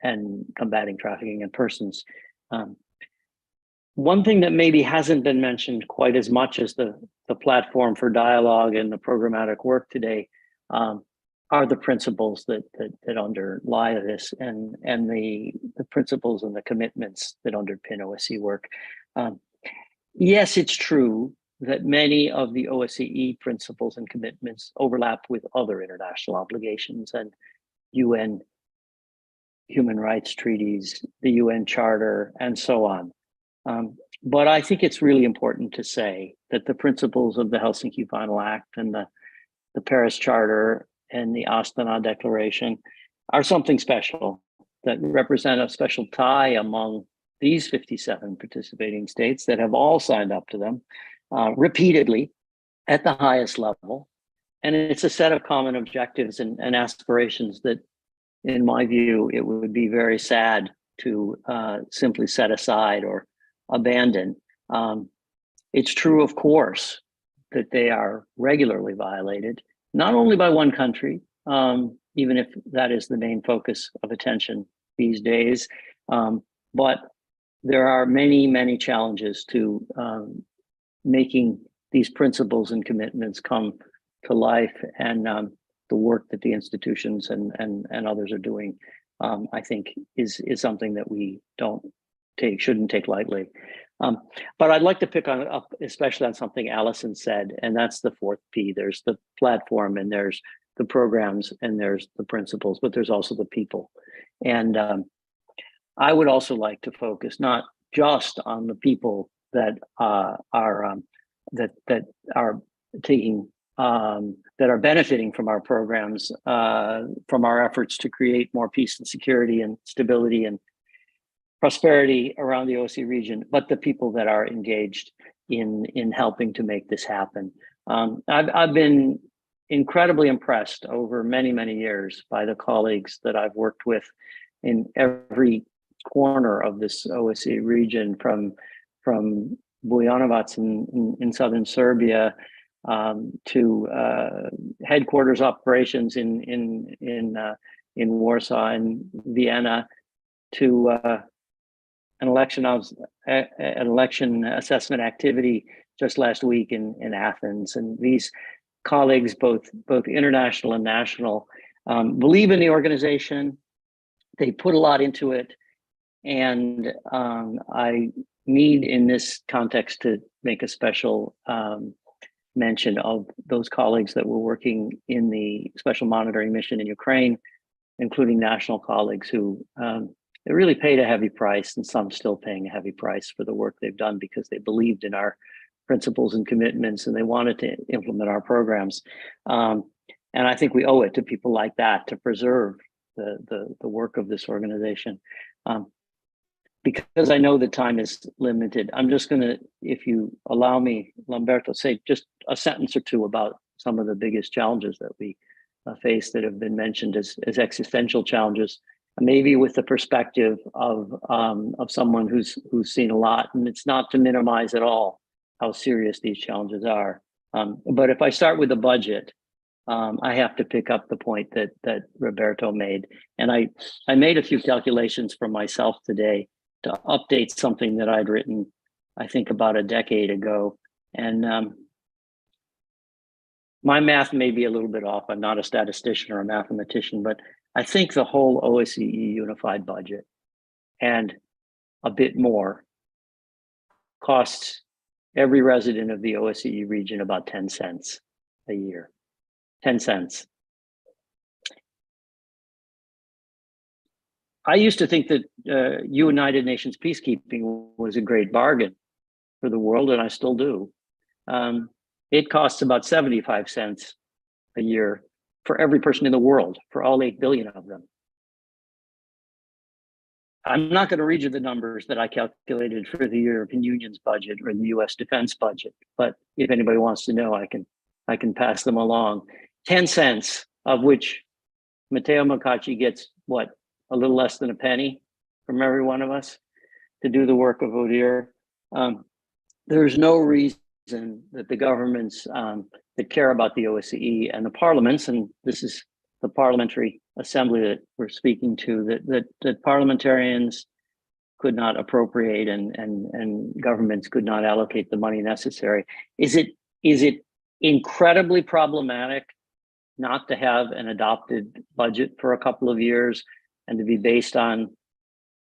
combating trafficking in persons. One thing that maybe hasn't been mentioned quite as much as the platform for dialogue and the programmatic work today are the principles that underlie this and the principles and the commitments that underpin OSCE work. Yes, it's true that many of the OSCE principles and commitments overlap with other international obligations and UN human rights treaties, the UN Charter, and so on. But I think it's really important to say that the principles of the Helsinki Final Act and the Paris Charter and the Astana Declaration are something special that represent a special tie among these 57 participating states that have all signed up to them repeatedly at the highest level. And it's a set of common objectives and aspirations that, in my view, it would be very sad to simply set aside or abandon. It's true, of course, that they are regularly violated, not only by one country, even if that is the main focus of attention these days, but there are many, many challenges to making these principles and commitments come to life, and the work that the institutions and others are doing, I think is something that we shouldn't take lightly. But I'd like to pick up especially on something Allison said, and that's the fourth P. There's the platform, and there's the programs, and there's the principles, but there's also the people. And I would also like to focus not just on the people that are taking that are benefiting from our programs, from our efforts to create more peace and security and stability and prosperity around the OSCE region, but the people that are engaged in helping to make this happen. I've been incredibly impressed over many, many years by the colleagues that I've worked with in every corner of this OSCE region, from Bujanovac in southern Serbia to headquarters operations in Warsaw and Vienna, to an election assessment activity just last week in Athens. And these colleagues, both international and national, believe in the organization. They put a lot into it, and I need in this context to make a special mention of those colleagues that were working in the special monitoring mission in Ukraine, including national colleagues who they really paid a heavy price, and some still paying a heavy price for the work they've done because they believed in our principles and commitments, and they wanted to implement our programs. And I think we owe it to people like that to preserve the work of this organization. Because I know the time is limited, I'm just gonna, if you allow me, Lamberto, say just a sentence or two about some of the biggest challenges that we face that have been mentioned as existential challenges, maybe with the perspective of someone who's seen a lot. And it's not to minimize at all how serious these challenges are. But if I start with the budget, I have to pick up the point that Roberto made. And I made a few calculations for myself today to update something that I'd written, I think, about a decade ago. And my math may be a little bit off. I'm not a statistician or a mathematician, but I think the whole OSCE unified budget and a bit more costs every resident of the OSCE region about 10 cents a year. 10 cents. I used to think that United Nations peacekeeping was a great bargain for the world, and I still do. It costs about 75 cents a year for every person in the world, for all 8 billion of them. I'm not going to read you the numbers that I calculated for the European Union's budget or the US defense budget, but if anybody wants to know, I can pass them along. 10 cents, of which Matteo Mocacci gets, what, a little less than a penny from every one of us to do the work of ODIHR. There's no reason that the governments that care about the OSCE and the parliaments, and this is the parliamentary assembly that we're speaking to, that parliamentarians could not appropriate and governments could not allocate the money necessary. Is it incredibly problematic not to have an adopted budget for a couple of years and to be based on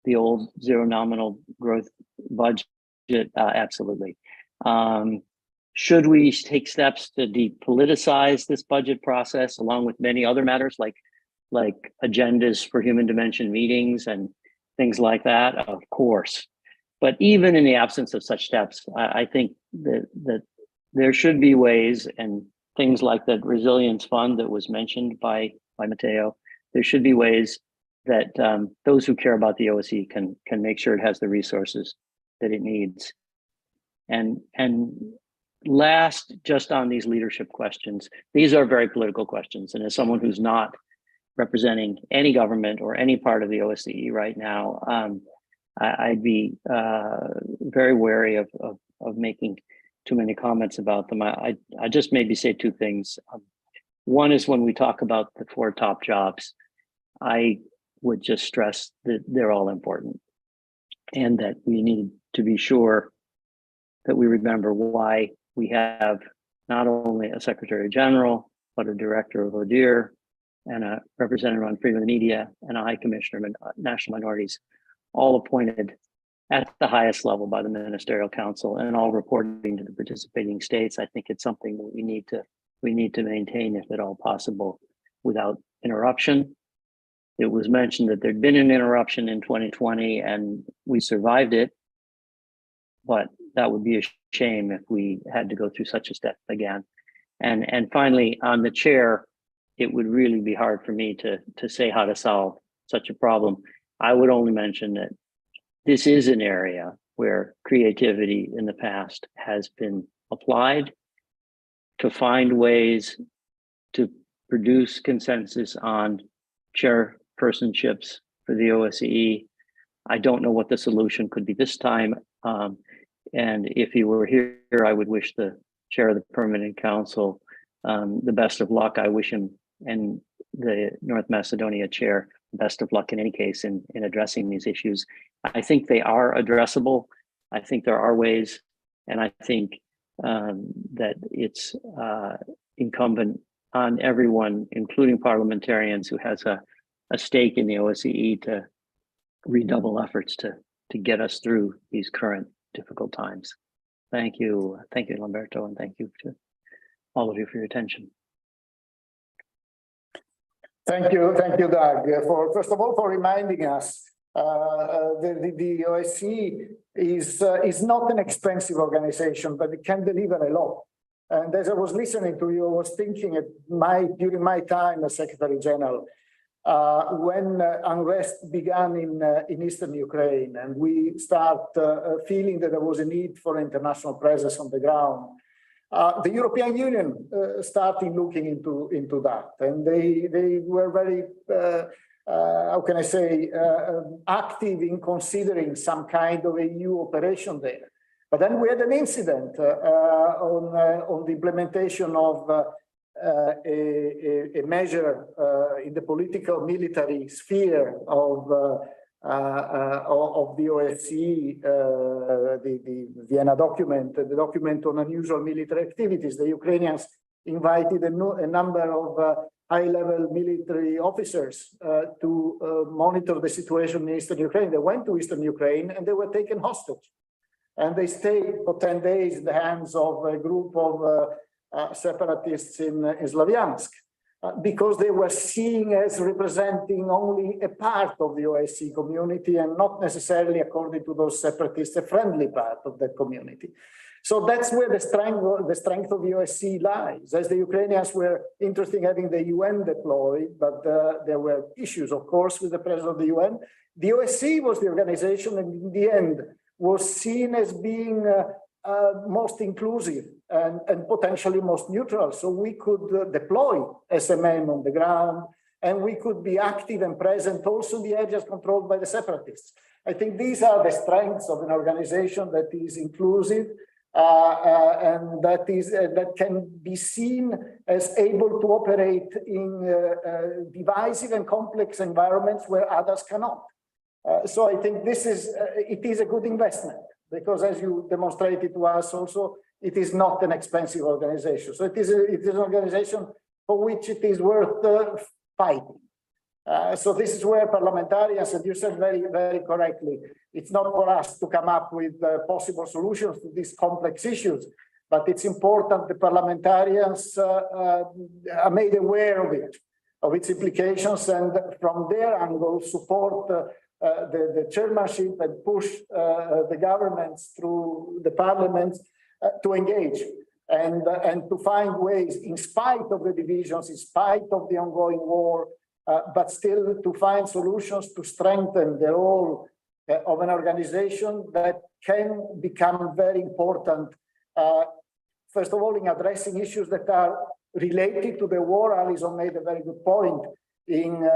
the old zero nominal growth budget? Absolutely. Should we take steps to depoliticize this budget process, along with many other matters like agendas for human dimension meetings and things like that? Of course. But even in the absence of such steps, I think that there should be ways, and things like that resilience fund that was mentioned by Matteo, there should be ways that those who care about the OSCE can make sure it has the resources that it needs. And last, just on these leadership questions, these are very political questions. And as someone who's not representing any government or any part of the OSCE right now, I'd be very wary of making too many comments about them. I just maybe say two things. One is when we talk about the 4 top jobs, I would just stress that they're all important and that we need to be sure that we remember why we have not only a Secretary General, but a Director of ODIHR and a Representative on Freedom of the Media and a High Commissioner of National Minorities, all appointed at the highest level by the Ministerial Council and all reporting to the participating states. I think it's something that we need to maintain, if at all possible, without interruption. It was mentioned that there'd been an interruption in 2020 and we survived it, but that would be a shame if we had to go through such a step again. And finally, on the chair, it would really be hard for me to say how to solve such a problem. I would only mention that this is an area where creativity in the past has been applied to find ways to produce consensus on chairpersonships for the OSCE. I don't know what the solution could be this time. And if he were here, I would wish the chair of the Permanent Council the best of luck. I wish him and the North Macedonia chair the best of luck in any case in addressing these issues. I think they are addressable. I think there are ways, and I think that it's incumbent on everyone, including parliamentarians who has a stake in the OSCE, to redouble efforts to get us through these current difficult times. Thank you, Lamberto, and thank you to all of you for your attention. Thank you, Doug, for first of all for reminding us the OSCE is not an expensive organization, but it can deliver a lot. And as I was listening to you, I was thinking during my time as Secretary General, when unrest began in eastern Ukraine, and we start feeling that there was a need for international presence on the ground. The European Union started looking into that, and they were very, how can I say, active in considering some kind of a EU operation there. But then we had an incident on the implementation of a measure in the political military sphere of the OSCE, the Vienna document, the document on unusual military activities. The Ukrainians invited a number of high-level military officers to monitor the situation in eastern Ukraine. They went to eastern Ukraine and they were taken hostage. And they stayed for 10 days in the hands of a group of separatists in Slaviansk, because they were seen as representing only a part of the OSCE community and not necessarily, according to those separatists, a friendly part of that community. So that's where the strength of the OSCE lies. As the Ukrainians were interested in having the UN deployed, but there were issues, of course, with the presence of the UN. The OSCE was the organization, and in the end was seen as being most inclusive and potentially most neutral. So we could deploy SMM on the ground, and we could be active and present also in the areas controlled by the separatists. I think these are the strengths of an organization that is inclusive and that can be seen as able to operate in divisive and complex environments where others cannot. So I think it is a good investment, because as you demonstrated to us also, it is not an expensive organization. So it is an organization for which it is worth fighting. So this is where parliamentarians, and you said very, very correctly, it's not for us to come up with possible solutions to these complex issues, but it's important the parliamentarians are made aware of its implications, and from their angle support the chairmanship and push the governments through the parliaments to engage and to find ways, in spite of the divisions, in spite of the ongoing war, but still to find solutions to strengthen the role of an organization that can become very important, first of all, in addressing issues that are related to the war. Alison made a very good point. in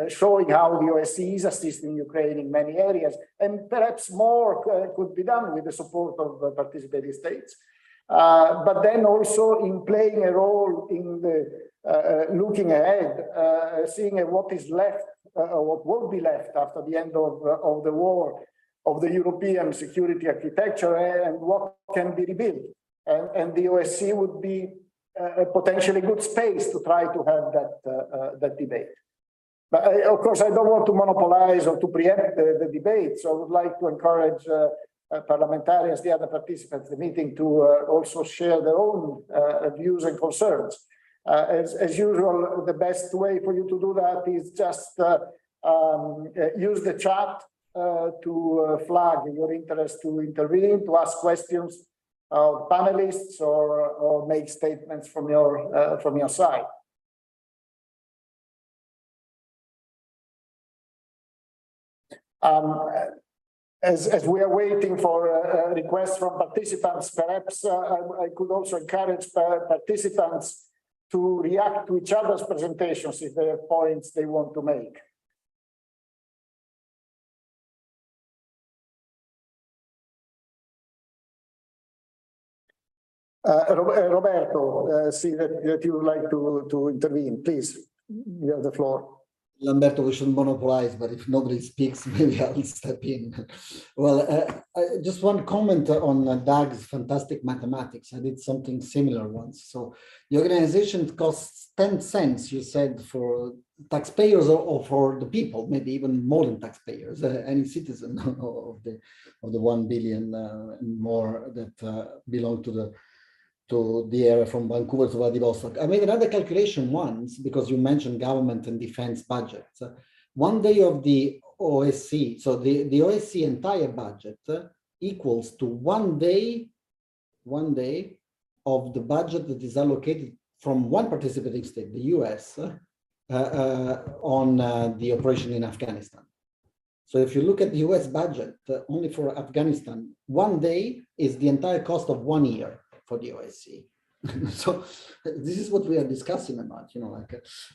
showing how the OSCE is assisting Ukraine in many areas, and perhaps more could be done with the support of participating states. But then also in playing a role in the looking ahead, seeing what is left, what will be left after the end of the war, of the European security architecture, and what can be rebuilt. And the OSCE would be a potentially good space to try to have that debate. But of course, I don't want to monopolize or to preempt the debate, so I would like to encourage parliamentarians, the other participants in the meeting, to also share their own views and concerns. As usual, the best way for you to do that is just use the chat to flag your interest to intervene, to ask questions of panelists, or make statements from your side. As we are waiting for requests from participants, perhaps I could also encourage participants to react to each other's presentations if there are points they want to make. Roberto, see that you would like to intervene. Please, you have the floor. Lamberto, we should monopolize, but if nobody speaks, maybe I'll step in. Well, just one comment on Doug's fantastic mathematics. I did something similar once. So the organization costs 10 cents, you said, for taxpayers or for the people, maybe even more than taxpayers, any citizen of the 1 billion and more that belong to the area from Vancouver to Vladivostok. I made another calculation once, because you mentioned government and defense budgets. 1 day of the OSCE, so the OSCE entire budget equals to 1 day of the budget that is allocated from one participating state, the US, on the operation in Afghanistan. So if you look at the US budget, only for Afghanistan, 1 day is the entire cost of 1 year for the OSCE. So this is what we are discussing about,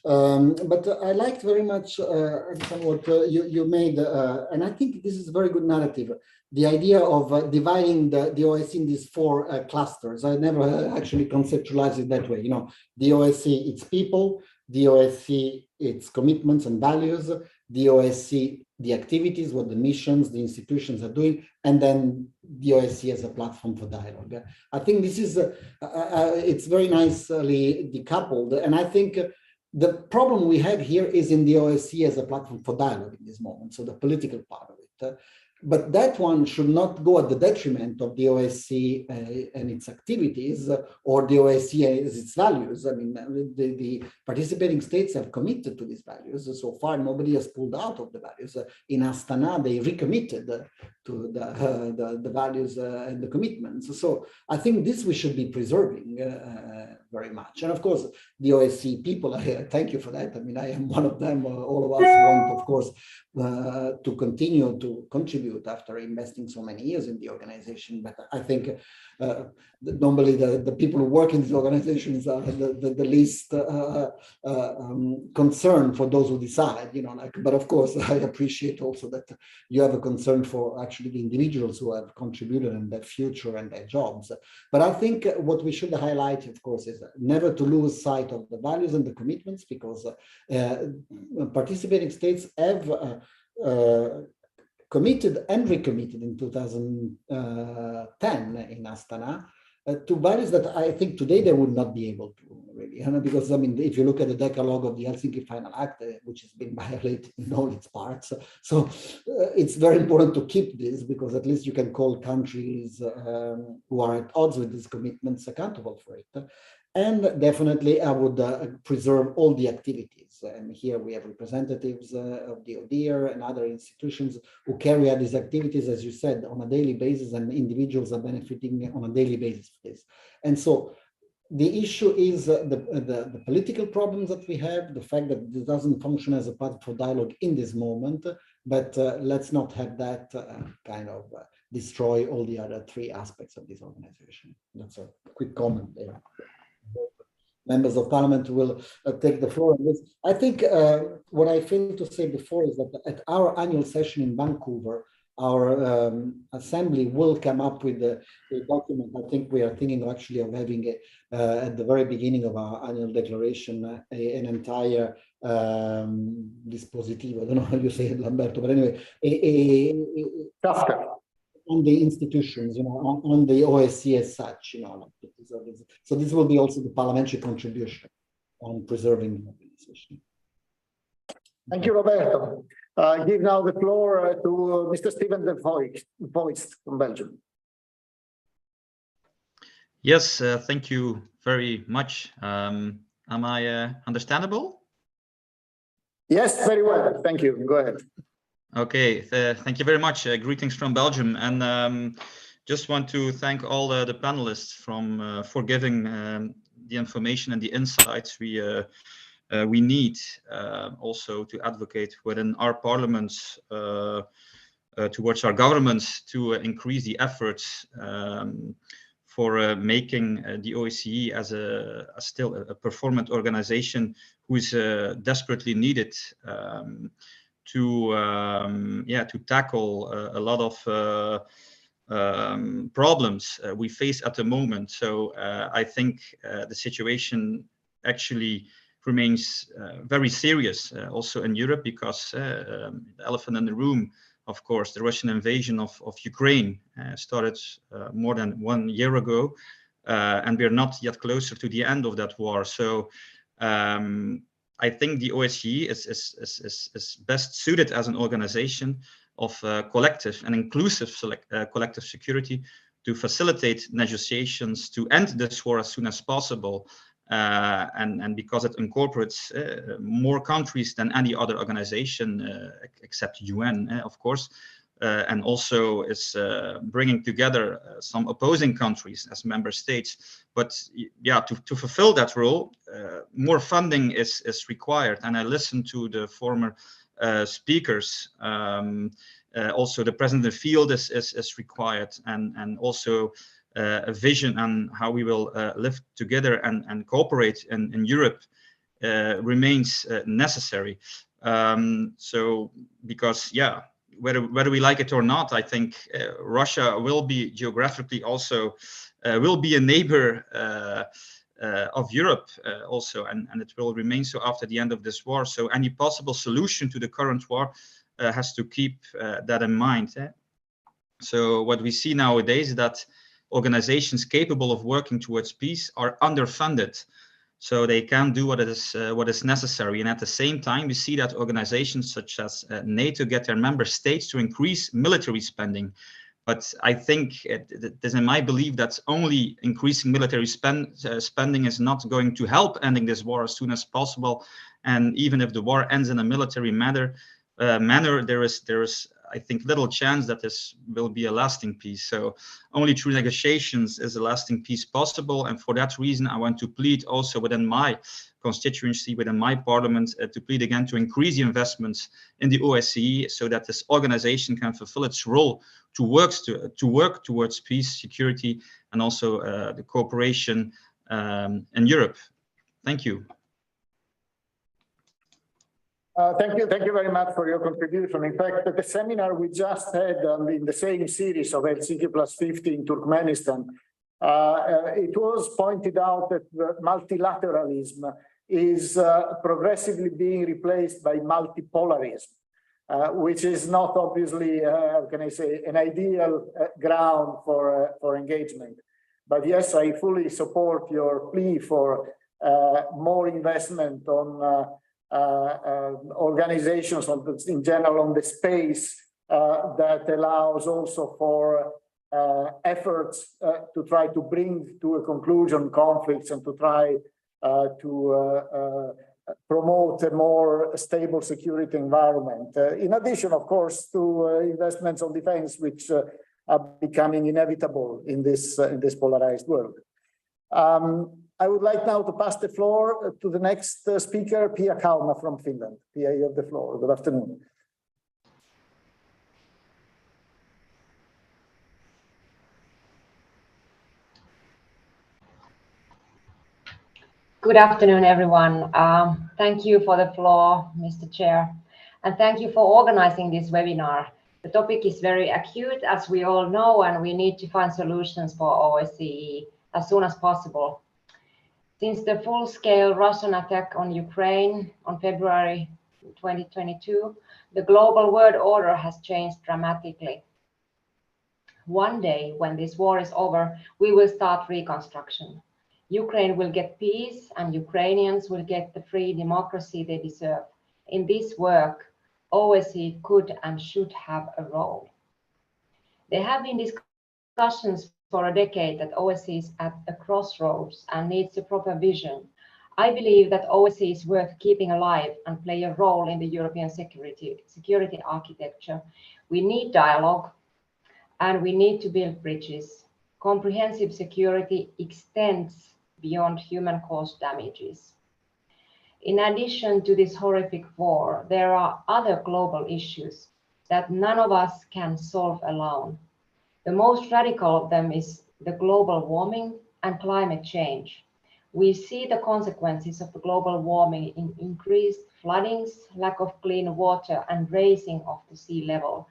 but I liked very much what you made, and I think this is a very good narrative. The idea of dividing the OSCE in these 4 clusters. I never actually conceptualized it that way. The OSCE, its people, the OSCE, its commitments and values, the OSCE, the activities, what the missions, the institutions are doing, and then the OSCE as a platform for dialogue. I think this is, it's very nicely decoupled. And I think the problem we have here is in the OSCE as a platform for dialogue in this moment, so the political part of it. But that one should not go at the detriment of the OSCE and its activities, or the OSCE and its values. I mean, the participating states have committed to these values. So far, nobody has pulled out of the values. In Astana, they recommitted to the values and the commitments. So I think this we should be preserving very much. And of course, the OSCE people, thank you for that. I mean, I am one of them. All of us want, of course, to continue to contribute after investing so many years in the organization. But I think normally the people who work in these organizations are the least concerned for those who decide, but of course, I appreciate also that you have a concern for actually the individuals who have contributed in their future and their jobs. But I think what we should highlight, of course, is never to lose sight of the values and the commitments, because participating states have committed and recommitted in 2010 in Astana to values that I think today they would not be able to really, because I mean, if you look at the Decalogue of the Helsinki Final Act, which has been violated in all its parts, so it's very important to keep this, because at least you can call countries who are at odds with these commitments accountable for it. And definitely, I would preserve all the activities. And here we have representatives of the ODIHR and other institutions who carry out these activities, as you said, on a daily basis, and individuals are benefiting on a daily basis for this. And so the issue is the political problems that we have, the fact that this doesn't function as a part for dialogue in this moment, but let's not have that kind of destroy all the other 3 aspects of this organization. That's a quick comment there. members of parliament will take the floor on this. I think what I failed to say before is that at our annual session in Vancouver, our assembly will come up with a document. I think we are thinking actually of having at the very beginning of our annual declaration an entire dispositivo. I don't know how you say it, Lamberto, but anyway, Chapter. on the institutions, on the OSCE as such, So this will be also the parliamentary contribution on preserving the organization. Thank you, Roberto. Give now the floor to Mr. Steven de Voist from Belgium. Yes, thank you very much. Am I understandable? Yes, very well. Thank you. Go ahead. Okay, thank you very much. Greetings from Belgium, and just want to thank all the panelists for giving the information and the insights we need also to advocate within our parliaments towards our governments to increase the efforts for making the OSCE as still a performant organization who is desperately needed to tackle a lot of problems we face at the moment. So I think the situation actually remains very serious also in Europe, because the elephant in the room, of course, the Russian invasion of Ukraine started more than 1 year ago, and we're not yet closer to the end of that war. So I think the OSCE is best suited as an organization of collective and inclusive collective security to facilitate negotiations to end this war as soon as possible, and because it incorporates more countries than any other organization except UN, of course, and also is bringing together some opposing countries as member states. But yeah, to fulfill that role, more funding is required. And I listened to the former speakers. Also, the present field is required, and also a vision on how we will live together and cooperate in Europe remains necessary. So, because yeah, whether we like it or not, I think Russia will be geographically also will be a neighbor of Europe also, and it will remain so after the end of this war. So any possible solution to the current war has to keep that in mind. So what we see nowadays is that organizations capable of working towards peace are underfunded, so they can't do what is necessary. And at the same time, we see that organizations such as NATO get their member states to increase military spending. But I think it is in my belief that only increasing military spending is not going to help ending this war as soon as possible. And even if the war ends in a military manner, there is I think little chance that this will be a lasting peace. So only through negotiations is a lasting peace possible. And for that reason, I want to plead also within my constituency, within my parliament, to plead again to increase the investments in the OSCE so that this organization can fulfill its role to work towards peace, security, and also the cooperation in Europe. Thank you. Thank you very much for your contribution. In fact, at the seminar we just had in the same series of Helsinki +50 in Turkmenistan, it was pointed out that multilateralism is progressively being replaced by multipolarism, which is not obviously, how can I say, an ideal ground for engagement. But yes, I fully support your plea for more investment on organizations in general on the space that allows also for efforts to try to bring to a conclusion conflicts and to try to promote a more stable security environment. In addition, of course, to investments on defense, which are becoming inevitable in this polarized world. I would like now to pass the floor to the next speaker, Pia Kauma from Finland. Pia, you have the floor. Good afternoon. Good afternoon, everyone. Thank you for the floor, Mr. Chair, and thank you for organizing this webinar. The topic is very acute, as we all know, and we need to find solutions for OSCE as soon as possible. Since the full-scale Russian attack on Ukraine on February 2022, the global world order has changed dramatically. One day, when this war is over, we will start reconstruction. Ukraine will get peace, and Ukrainians will get the free democracy they deserve. In this work, OSCE could and should have a role. There have been discussions for a decade that OSCE is at a crossroads and needs a proper vision. I believe that OSCE is worth keeping alive and play a role in the European security architecture. We need dialogue, and we need to build bridges. Comprehensive security extends beyond human-caused damages. In addition to this horrific war, there are other global issues that none of us can solve alone. The most radical of them is the global warming and climate change. We see the consequences of the global warming in increased floodings, lack of clean water, and raising of the sea level.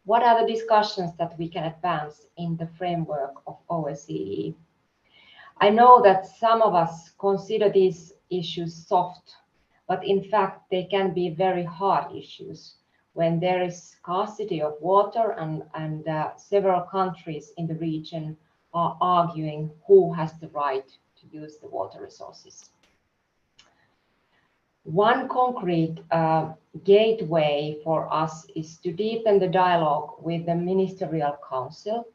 What are the discussions that we can advance in the framework of OSCE? I know that some of us consider these issues soft, but in fact, they can be very hard issues when there is scarcity of water and several countries in the region are arguing who has the right to use the water resources. One concrete gateway for us is to deepen the dialogue with the Ministerial Council.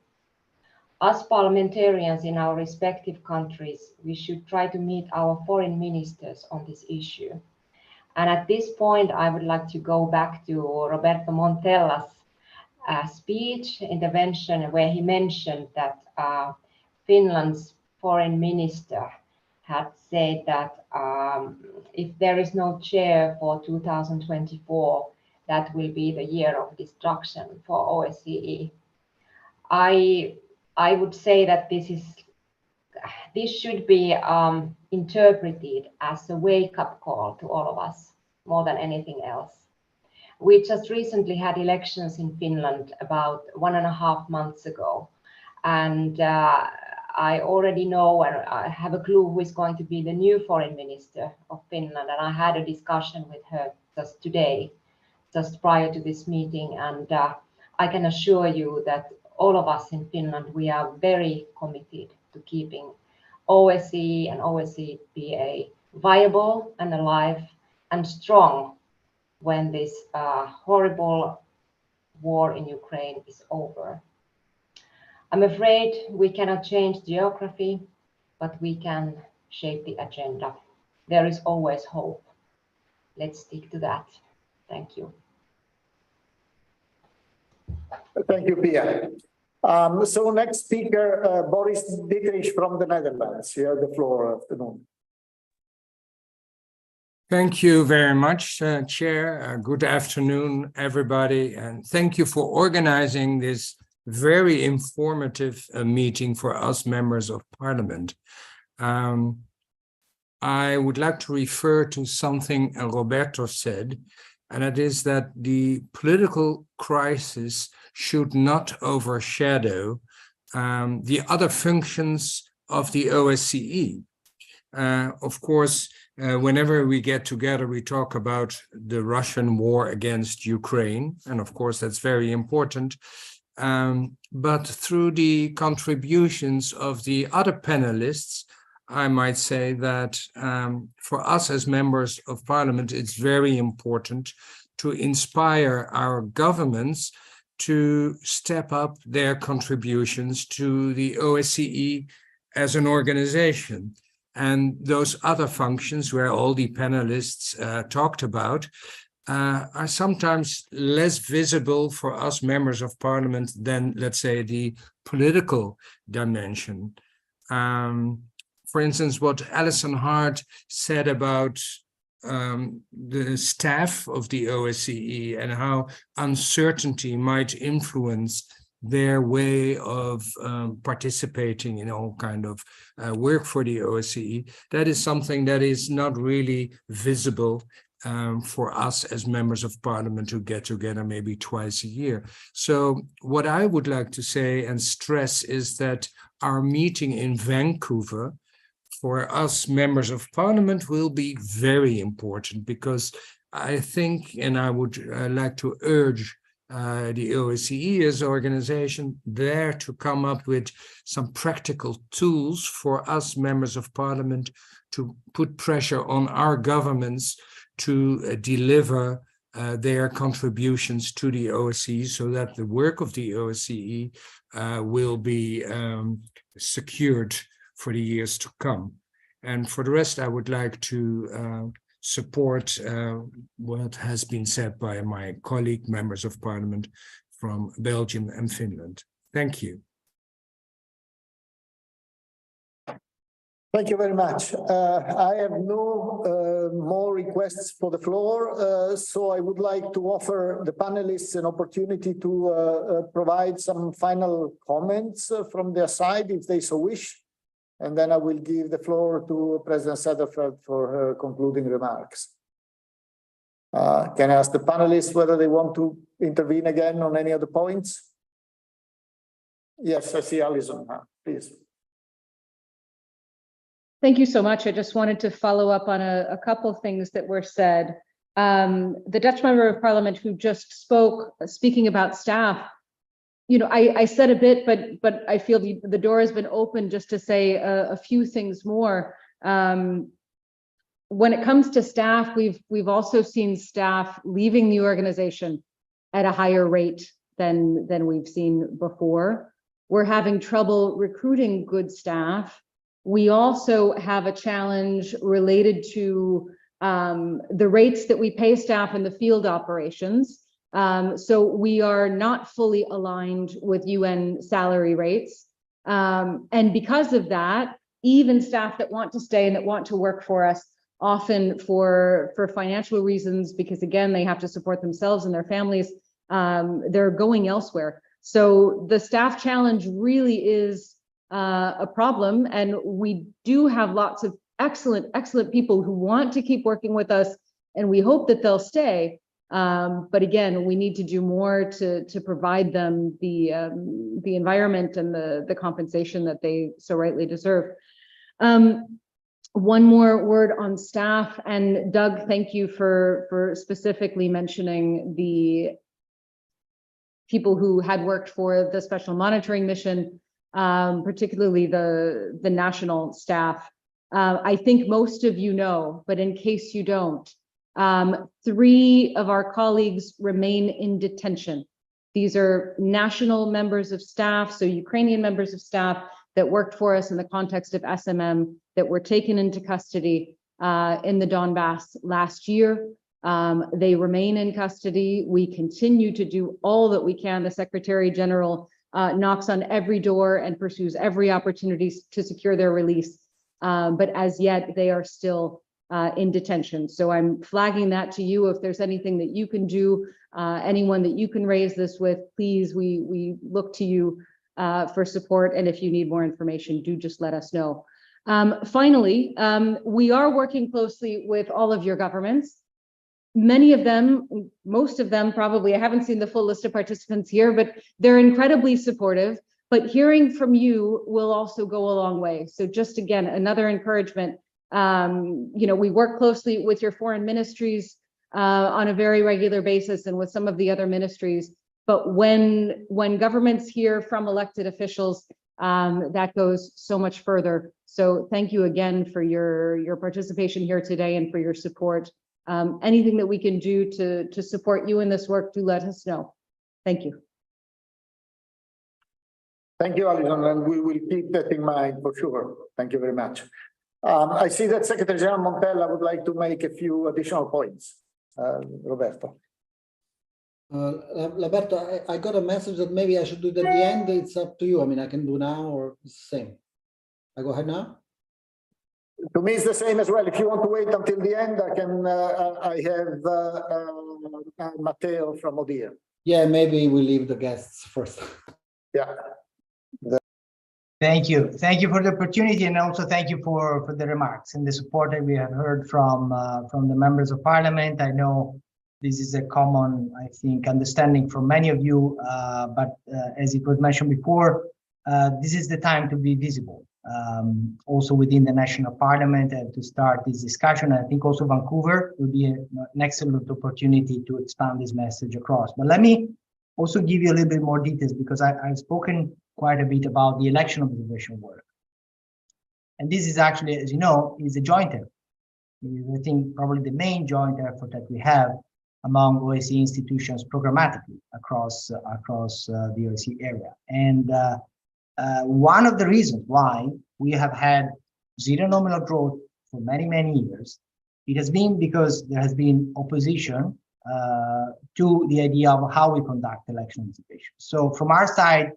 As parliamentarians in our respective countries, we should try to meet our foreign ministers on this issue. And at this point, I would like to go back to Roberto Montella's intervention, where he mentioned that Finland's foreign minister had said that if there is no chair for 2024, that will be the year of destruction for OSCE. I would say that this should be interpreted as a wake-up call to all of us, more than anything else. We just recently had elections in Finland about 1.5 months ago, and I already know, and I have a clue who is going to be the new foreign minister of Finland, and I had a discussion with her just today, just prior to this meeting, and I can assure you that all of us in Finland, we are very committed to keeping OSCE and OSCE viable and alive and strong when this horrible war in Ukraine is over. I'm afraid we cannot change geography, but we can shape the agenda. There is always hope. Let's stick to that. Thank you. Thank you, Pia. So next speaker, Boris Dietrich from the Netherlands. You have the floor, afternoon. Thank you very much, Chair. Good afternoon, everybody, and thank you for organizing this very informative meeting for us members of Parliament. I would like to refer to something Roberto said, and it is that the political crisis should not overshadow the other functions of the OSCE. Of course, whenever we get together, we talk about the Russian war against Ukraine, and of course that's very important. But through the contributions of the other panelists, I might say that for us as members of Parliament, it's very important to inspire our governments to step up their contributions to the OSCE as an organization. And those other functions where all the panelists talked about are sometimes less visible for us members of Parliament than, let's say, the political dimension. For instance, what Alison Hart said about the staff of the OSCE and how uncertainty might influence their way of participating in all kind of work for the OSCE. That is something that is not really visible for us as members of parliament who get together maybe twice a year. So what I would like to say and stress is that our meeting in Vancouver for us members of parliament will be very important, because I think, and I would like to urge the OSCE as an organization there to come up with some practical tools for us members of parliament to put pressure on our governments to deliver their contributions to the OSCE, so that the work of the OSCE will be secured for the years to come. And for the rest, I would like to support what has been said by my colleague members of parliament from Belgium and Finland. Thank you. Thank you very much. I have no more requests for the floor, so I would like to offer the panelists an opportunity to provide some final comments from their side, if they so wish. And then I will give the floor to President Sederfeld for her concluding remarks. Can I ask the panelists whether they want to intervene again on any of the points? Yes, I see Alison, please. Thank you so much. I just wanted to follow up on a couple of things that were said. The Dutch member of parliament who just spoke, speaking about staff, you know, I said a bit, but I feel the door has been open just to say a few things more. When it comes to staff, we've also seen staff leaving the organization at a higher rate than we've seen before. We're having trouble recruiting good staff. We also have a challenge related to the rates that we pay staff in the field operations. So we are not fully aligned with UN salary rates. And because of that, even staff that want to stay and that want to work for us, often for financial reasons, because again, they have to support themselves and their families, they're going elsewhere. So the staff challenge really is a problem, and we do have lots of excellent people who want to keep working with us, and we hope that they'll stay. But again, we need to do more to provide them the environment and the compensation that they so rightly deserve. One more word on staff, and Doug, thank you for specifically mentioning the people who had worked for the special monitoring mission, particularly the national staff. I think most of you know, but in case you don't, 3 of our colleagues remain in detention. These are national members of staff, so Ukrainian members of staff that worked for us in the context of SMM, that were taken into custody in the Donbass last year. They remain in custody. We continue to do all that we can. The Secretary General knocks on every door and pursues every opportunity to secure their release. But as yet, they are still in detention. So I'm flagging that to you. If there's anything that you can do, anyone that you can raise this with, please, we look to you for support. And if you need more information, do just let us know. Finally, we are working closely with all of your governments. Many of them, most of them probably, I haven't seen the full list of participants here, but they're incredibly supportive. But hearing from you will also go a long way. So just again, another encouragement. You know, we work closely with your foreign ministries on a very regular basis, and with some of the other ministries. But when governments hear from elected officials, that goes so much further. So thank you again for your participation here today and for your support. Anything that we can do to support you in this work, do let us know. Thank you. Thank you, Alison, and we will keep that in mind for sure. Thank you very much. I see that Secretary General Montella would like to make a few additional points. Roberto. Roberto, I got a message that maybe I should do it at the end. It's up to you. I mean, I can do now or it's the same. I go ahead now? To me, it's the same as well. If you want to wait until the end, I can. I have Matteo from Odia. Yeah, maybe we leave the guests first. Yeah. Thank you. Thank you for the opportunity, and also thank you for the remarks and the support that we have heard from the members of parliament. I know this is a common, I think, understanding from many of you, but as it was mentioned before, this is the time to be visible, also within the national parliament, and to start this discussion. I think also Vancouver will be an excellent opportunity to expand this message across. But let me also give you a little bit more details, because I've spoken quite a bit about the election observation work. And this is actually, as you know, is a joint effort. I think probably the main joint effort that we have among OSCE institutions programmatically across the OSCE area. And one of the reasons why we have had zero nominal growth for many, many years, it has been because there has been opposition to the idea of how we conduct election observation. So from our side,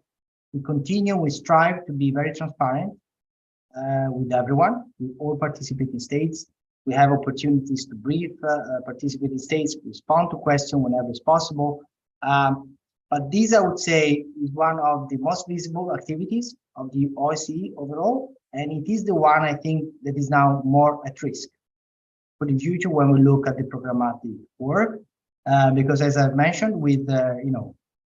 we strive to be very transparent with everyone, with all participating states. We have opportunities to brief participating states, respond to questions whenever it's possible. But this, I would say, is one of the most visible activities of the OSCE overall, and it is the one, I think, that is now more at risk for the future when we look at the programmatic work, because as I've mentioned, with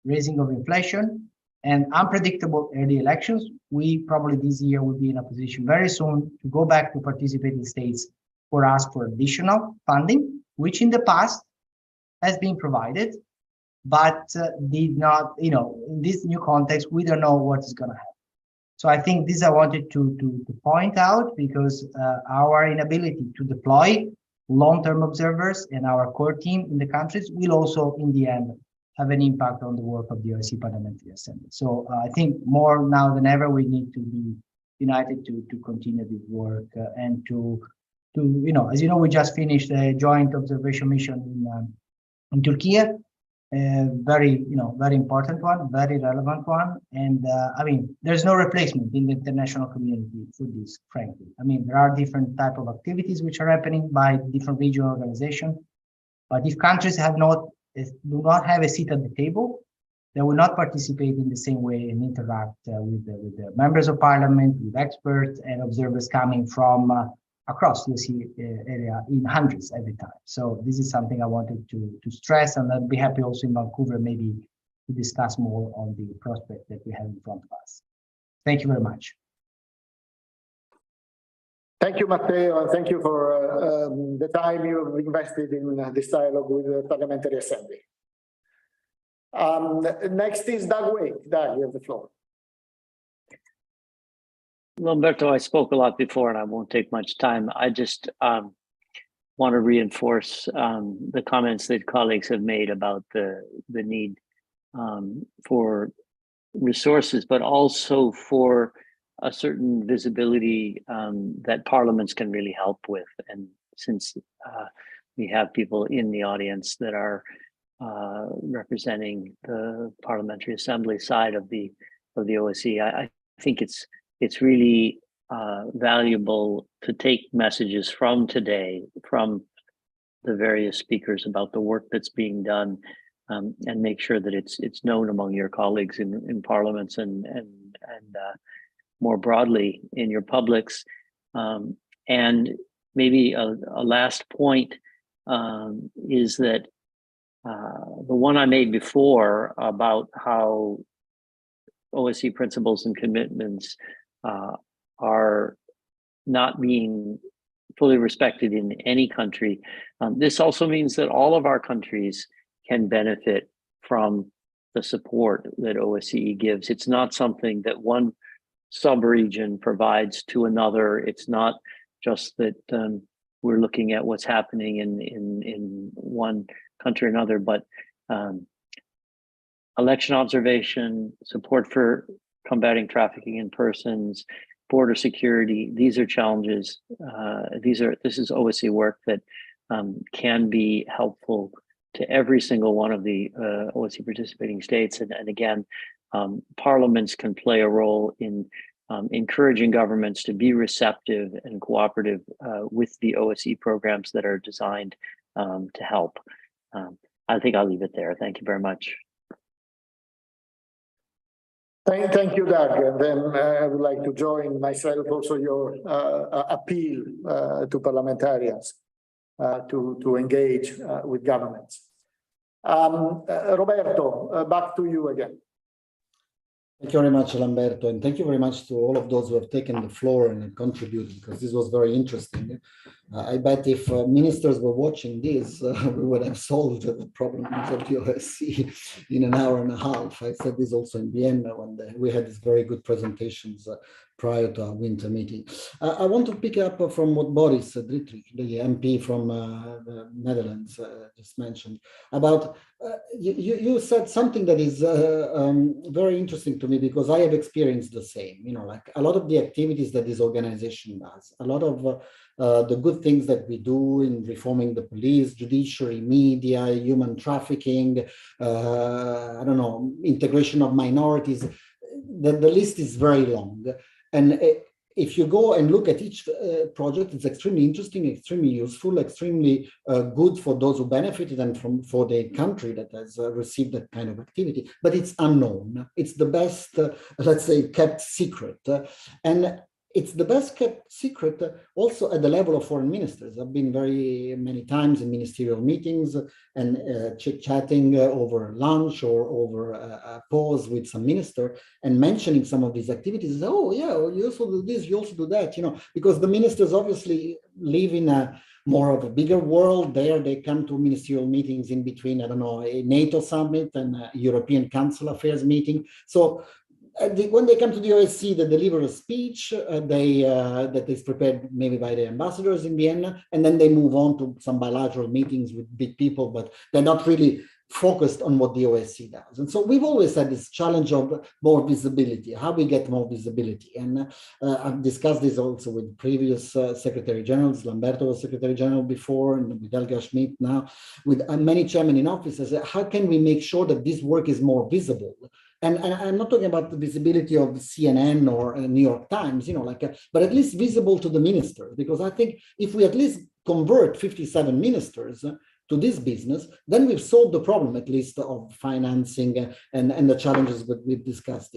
raising of inflation and unpredictable early elections, we probably this year will be in a position very soon to go back to participating states for ask for additional funding, which in the past has been provided, but did not, in this new context, we don't know what is going to happen. So I think this I wanted to point out, because our inability to deploy long-term observers and our core team in the countries will also, in the end, have an impact on the work of the OSCE Parliamentary Assembly. So I think more now than ever, we need to be united to continue this work and to as you know, we just finished a joint observation mission in Turkey, a very important one, very relevant one. And I mean, there's no replacement in the international community for this, frankly. I mean, there are different type of activities which are happening by different regional organizations, but if countries do not have a seat at the table, they will not participate in the same way and interact with the members of parliament, with experts and observers coming from across the OSCE area in hundreds every time. So this is something I wanted to stress, and I'd be happy also in Vancouver maybe to discuss more on the prospect that we have in front of us. Thank you very much. Thank you, Matteo, and thank you for the time you've invested in this dialogue with the Parliamentary Assembly. Next is Doug Wake. Doug, you have the floor. Lamberto, I spoke a lot before and I won't take much time. I just want to reinforce the comments that colleagues have made about the need for resources, but also for a certain visibility that parliaments can really help with. And since we have people in the audience that are representing the Parliamentary Assembly side of the OSCE, I think it's really valuable to take messages from today, from the various speakers about the work that's being done, and make sure that it's known among your colleagues in parliaments and more broadly in your publics. And maybe a last point is that the one I made before about how OSCE principles and commitments are not being fully respected in any country. This also means that all of our countries can benefit from the support that OSCE gives. It's not something that one sub-region provides to another. It's not just that we're looking at what's happening in one country or another, but election observation, support for combating trafficking in persons, border security. These are challenges. This is OSCE work that can be helpful to every single one of the OSCE participating states. And again, parliaments can play a role in encouraging governments to be receptive and cooperative with the OSCE programs that are designed to help. I think I'll leave it there. Thank you very much. Thank you, Doug. And then I would like to join myself also your appeal to parliamentarians to engage with governments. Roberto, back to you again. Thank you very much, Lamberto, and thank you very much to all of those who have taken the floor and contributed, because this was very interesting. I bet if ministers were watching this, we would have solved the problems of the OSCE in an hour and a half. I said this also in Vienna when we had these very good presentations prior to our winter meeting. I want to pick up from what Boris Dietrich, the MP from the Netherlands, just mentioned about, you said something that is very interesting to me, because I have experienced the same, you know, like a lot of the activities that this organization does, a lot of the good things that we do in reforming the police, judiciary, media, human trafficking, I don't know, integration of minorities, the list is very long. And if you go and look at each project, it's extremely interesting, extremely useful, extremely good for those who benefited and for the country that has received that kind of activity, but it's unknown. It's the best, let's say, kept secret. And it's the best kept secret also at the level of foreign ministers. I've been very many times in ministerial meetings and chit-chatting over lunch or over a pause with some minister and mentioning some of these activities. Oh yeah, you also do this, you also do that, you know, because the ministers obviously live in a more of a bigger world. There they come to ministerial meetings in between, I don't know, a NATO summit and a European Council Affairs meeting. So when they come to the OSCE, they deliver a speech that is prepared maybe by the ambassadors in Vienna, and then they move on to some bilateral meetings with big people, but they're not really focused on what the OSCE does. And so we've always had this challenge of more visibility, how we get more visibility. And I've discussed this also with previous Secretary Generals. Lamberto was Secretary General before, and with Helga Schmidt now, with many chairmen in office. I said, how can we make sure that this work is more visible? And I'm not talking about the visibility of CNN or New York Times, you know, like, but at least visible to the ministers, because I think if we at least convert 57 ministers to this business, then we've solved the problem, at least of financing and the challenges that we've discussed.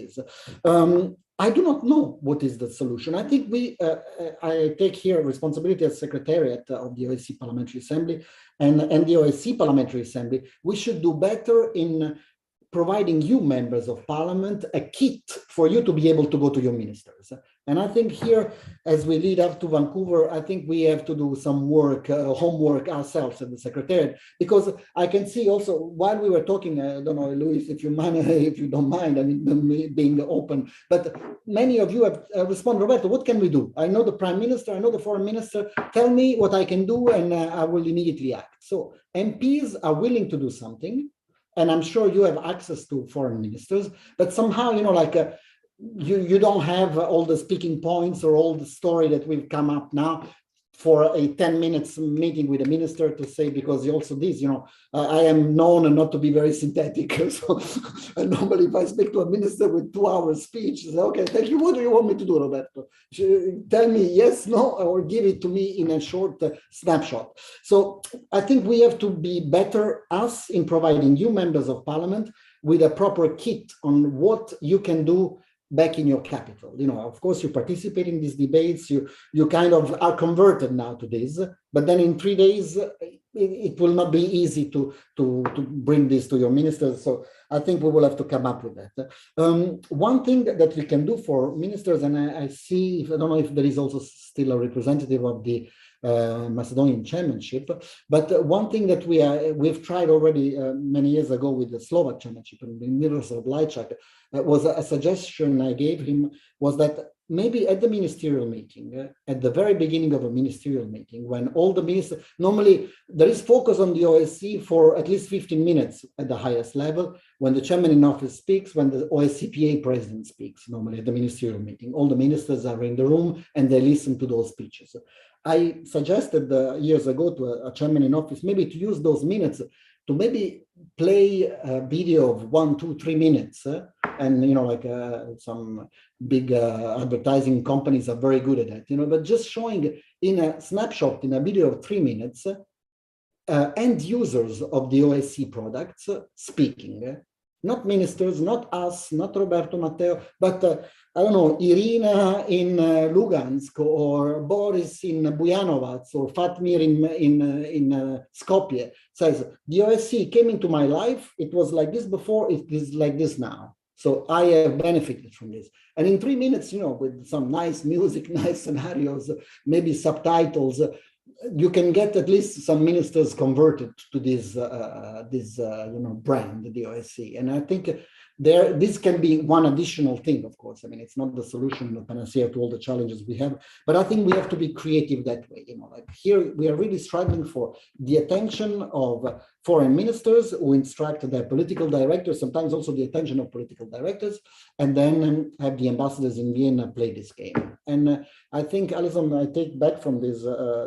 I do not know what is the solution. I think I take here responsibility as Secretariat of the OSCE Parliamentary Assembly and the OSCE Parliamentary Assembly. We should do better in providing you members of parliament a kit for you to be able to go to your ministers. And I think here, as we lead up to Vancouver, I think we have to do some work, homework ourselves at the Secretariat, because I can see also while we were talking, I don't know, Luis, if you don't mind, I mean, being open, but many of you have responded, Roberto, what can we do? I know the Prime Minister, I know the Foreign Minister, tell me what I can do and I will immediately act. So MPs are willing to do something. And I'm sure you have access to foreign ministers, but somehow, you know, like you don't have all the speaking points or all the story that we've come up now for a 10 minutes meeting with a minister to say, because you also this, you know, I am known not to be very synthetic. So normally if I speak to a minister with 2-hour speech, I say, okay, thank you. What do you want me to do, Roberto? Tell me yes, no, or give it to me in a short snapshot. So I think we have to be better, us, in providing you members of parliament with a proper kit on what you can do back in your capital. You know, of course, you participate in these debates, you kind of are converted now to this, but then in 3 days, it will not be easy to bring this to your ministers. So I think we will have to come up with that. One thing that we can do for ministers, and I see, I don't know if there is also still a representative of the Macedonian chairmanship, but one thing that we've tried already many years ago with the Slovak chairmanship and Miroslav Lajčák was a suggestion I gave him, was that maybe at the ministerial meeting, at the very beginning of a ministerial meeting, when all the ministers, normally there is focus on the OSCE for at least 15 minutes at the highest level, when the chairman in office speaks, when the OSCPA president speaks, normally at the ministerial meeting, all the ministers are in the room and they listen to those speeches. I suggested years ago to a chairman in office, maybe to use those minutes to maybe play a video of 1, 2, 3 minutes. And, you know, like some big advertising companies are very good at that, you know, but just showing in a snapshot, in a video of 3 minutes, end users of the OSCE products speaking. not ministers, not us, not Roberto Matteo, but I don't know, Irina in Lugansk, or Boris in Bujanovac, or Fatmir in Skopje, says, the OSCE came into my life, it was like this before, it is like this now. So I have benefited from this. And in 3 minutes, you know, with some nice music, nice scenarios, maybe subtitles, you can get at least some ministers converted to this brand, the OSCE. And I think this can be one additional thing, of course. I mean, it's not the solution, the panacea to all the challenges we have, but I think we have to be creative that way. You know, like here we are really struggling for the attention of foreign ministers who instruct their political directors, sometimes also the attention of political directors, and then have the ambassadors in Vienna play this game. And I think, Alison, I take back from this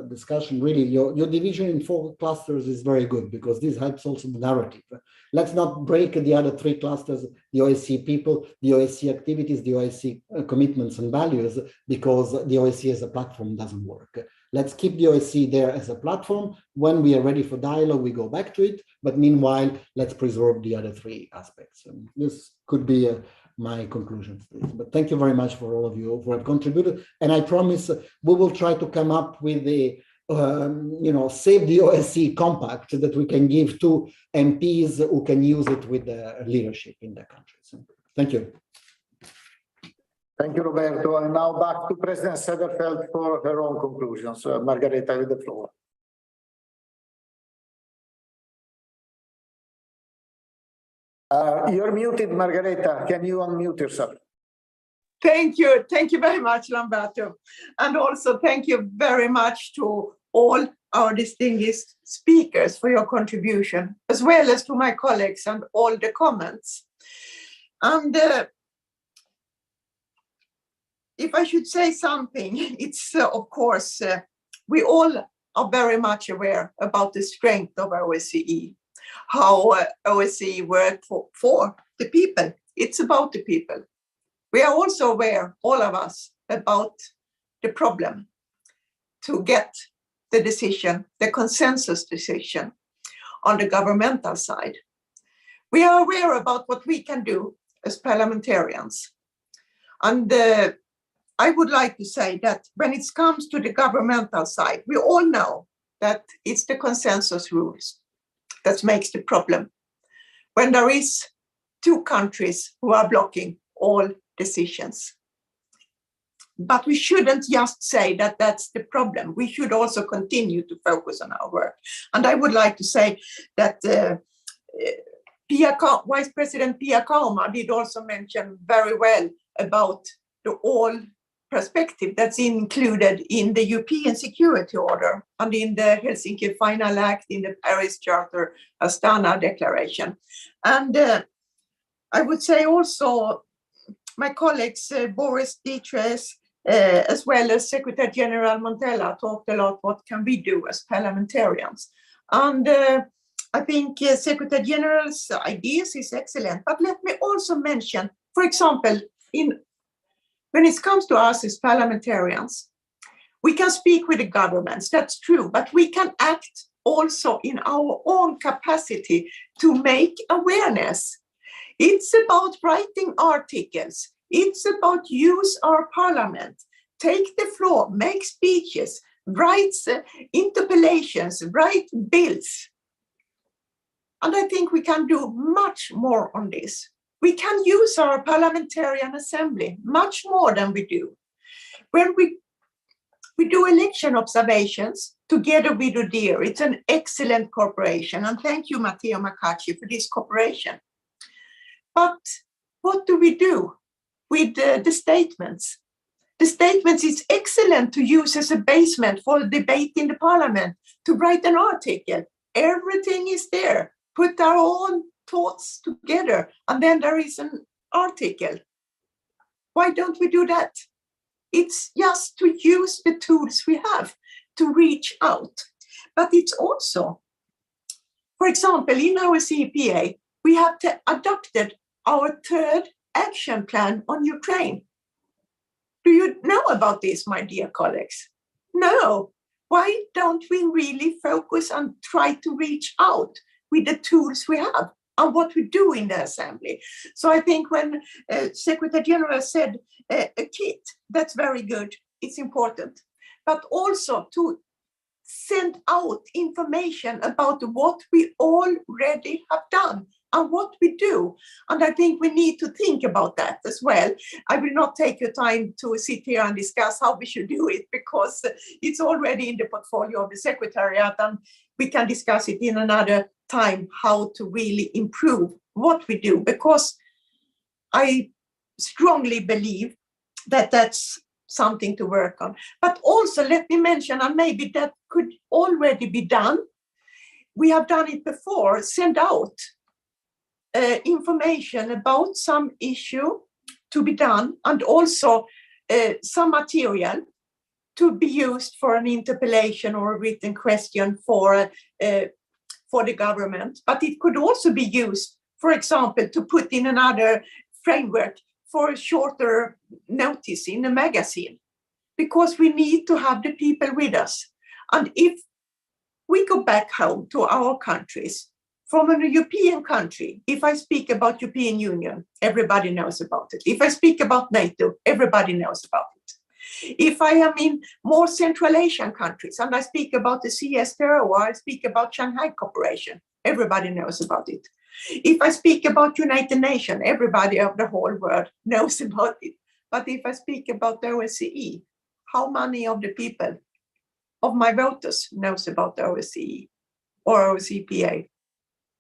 discussion, really, your division in 4 clusters is very good, because this helps also the narrative. Let's not break the other 3 clusters, the OSCE people, the OSCE activities, the OSCE commitments and values, because the OSCE as a platform doesn't work. Let's keep the OSCE there as a platform. When we are ready for dialogue, we go back to it. But meanwhile, let's preserve the other 3 aspects. And this could be my conclusion to this. But thank you very much for all of you who have contributed. And I promise we will try to come up with a Save the OSCE compact that we can give to MPs who can use it with the leadership in their countries. Thank you. Thank you, Roberto. And now back to President Sederfeld for her own conclusions. Margareta, with the floor. You're muted, Margareta. Can you unmute yourself? Thank you. Thank you very much, Lamberto. And also thank you very much to all our distinguished speakers for your contribution, as well as to my colleagues and all the comments. And if I should say something, it's of course, we all are very much aware about the strength of OSCE, how OSCE works for the people. It's about the people. We are also aware, all of us, about the problem to get the decision, the consensus decision on the governmental side. We are aware about what we can do as parliamentarians. And I would like to say that when it comes to the governmental side, we all know that it's the consensus rules that makes the problem. When there is 2 countries who are blocking all decisions. But we shouldn't just say that that's the problem. We should also continue to focus on our work. And I would like to say that Vice President Pia Kauma did also mention very well about the all perspective that's included in the European Security Order and in the Helsinki Final Act, in the Paris Charter, Astana Declaration. And I would say also my colleagues, Boris Dietrich, as well as Secretary General Montella, talked a lot what can we do as parliamentarians. And I think Secretary General's ideas is excellent. But let me also mention, for example, when it comes to us as parliamentarians, we can speak with the governments, that's true, but we can act also in our own capacity to make awareness. It's about writing articles. It's about use our parliament, take the floor, make speeches, write interpellations, write bills. And I think we can do much more on this. We can use our parliamentarian assembly much more than we do. When we do election observations together with ODIHR, it's an excellent cooperation. And thank you, Matteo Macacci, for this cooperation. But what do we do with the statements? The statements is excellent to use as a basement for a debate in the parliament, to write an article. Everything is there. Put our own thoughts together, and then there is an article. Why don't we do that? It's just to use the tools we have to reach out. But it's also, for example, in our CEPA, we have adopted our 3rd action plan on Ukraine. Do you know about this, my dear colleagues? No. Why don't we really focus and try to reach out with the tools we have? and what we do in the assembly. So I think when Secretary General said a kit, that's very good. It's important. But also to send out information about what we already have done and what we do. And I think we need to think about that as well. I will not take your time to sit here and discuss how we should do it, because it's already in the portfolio of the Secretariat, and we can discuss it in another time, how to really improve what we do, because I strongly believe that that's something to work on. But also let me mention, and maybe that could already be done, we have done it before, send out information about some issue to be done, and also some material to be used for an interpellation or a written question for the government. But it could also be used, for example, to put in another framework for a shorter notice in a magazine, because we need to have the people with us. And if we go back home to our countries, from a European country, if I speak about European Union, everybody knows about it. If I speak about NATO, everybody knows about it. If I am in more Central Asian countries and I speak about the CEST, or I speak about Shanghai Cooperation, everybody knows about it. If I speak about United Nations, everybody of the whole world knows about it. But if I speak about the OSCE, how many of the people, of my voters, knows about the OSCE or OSCPA?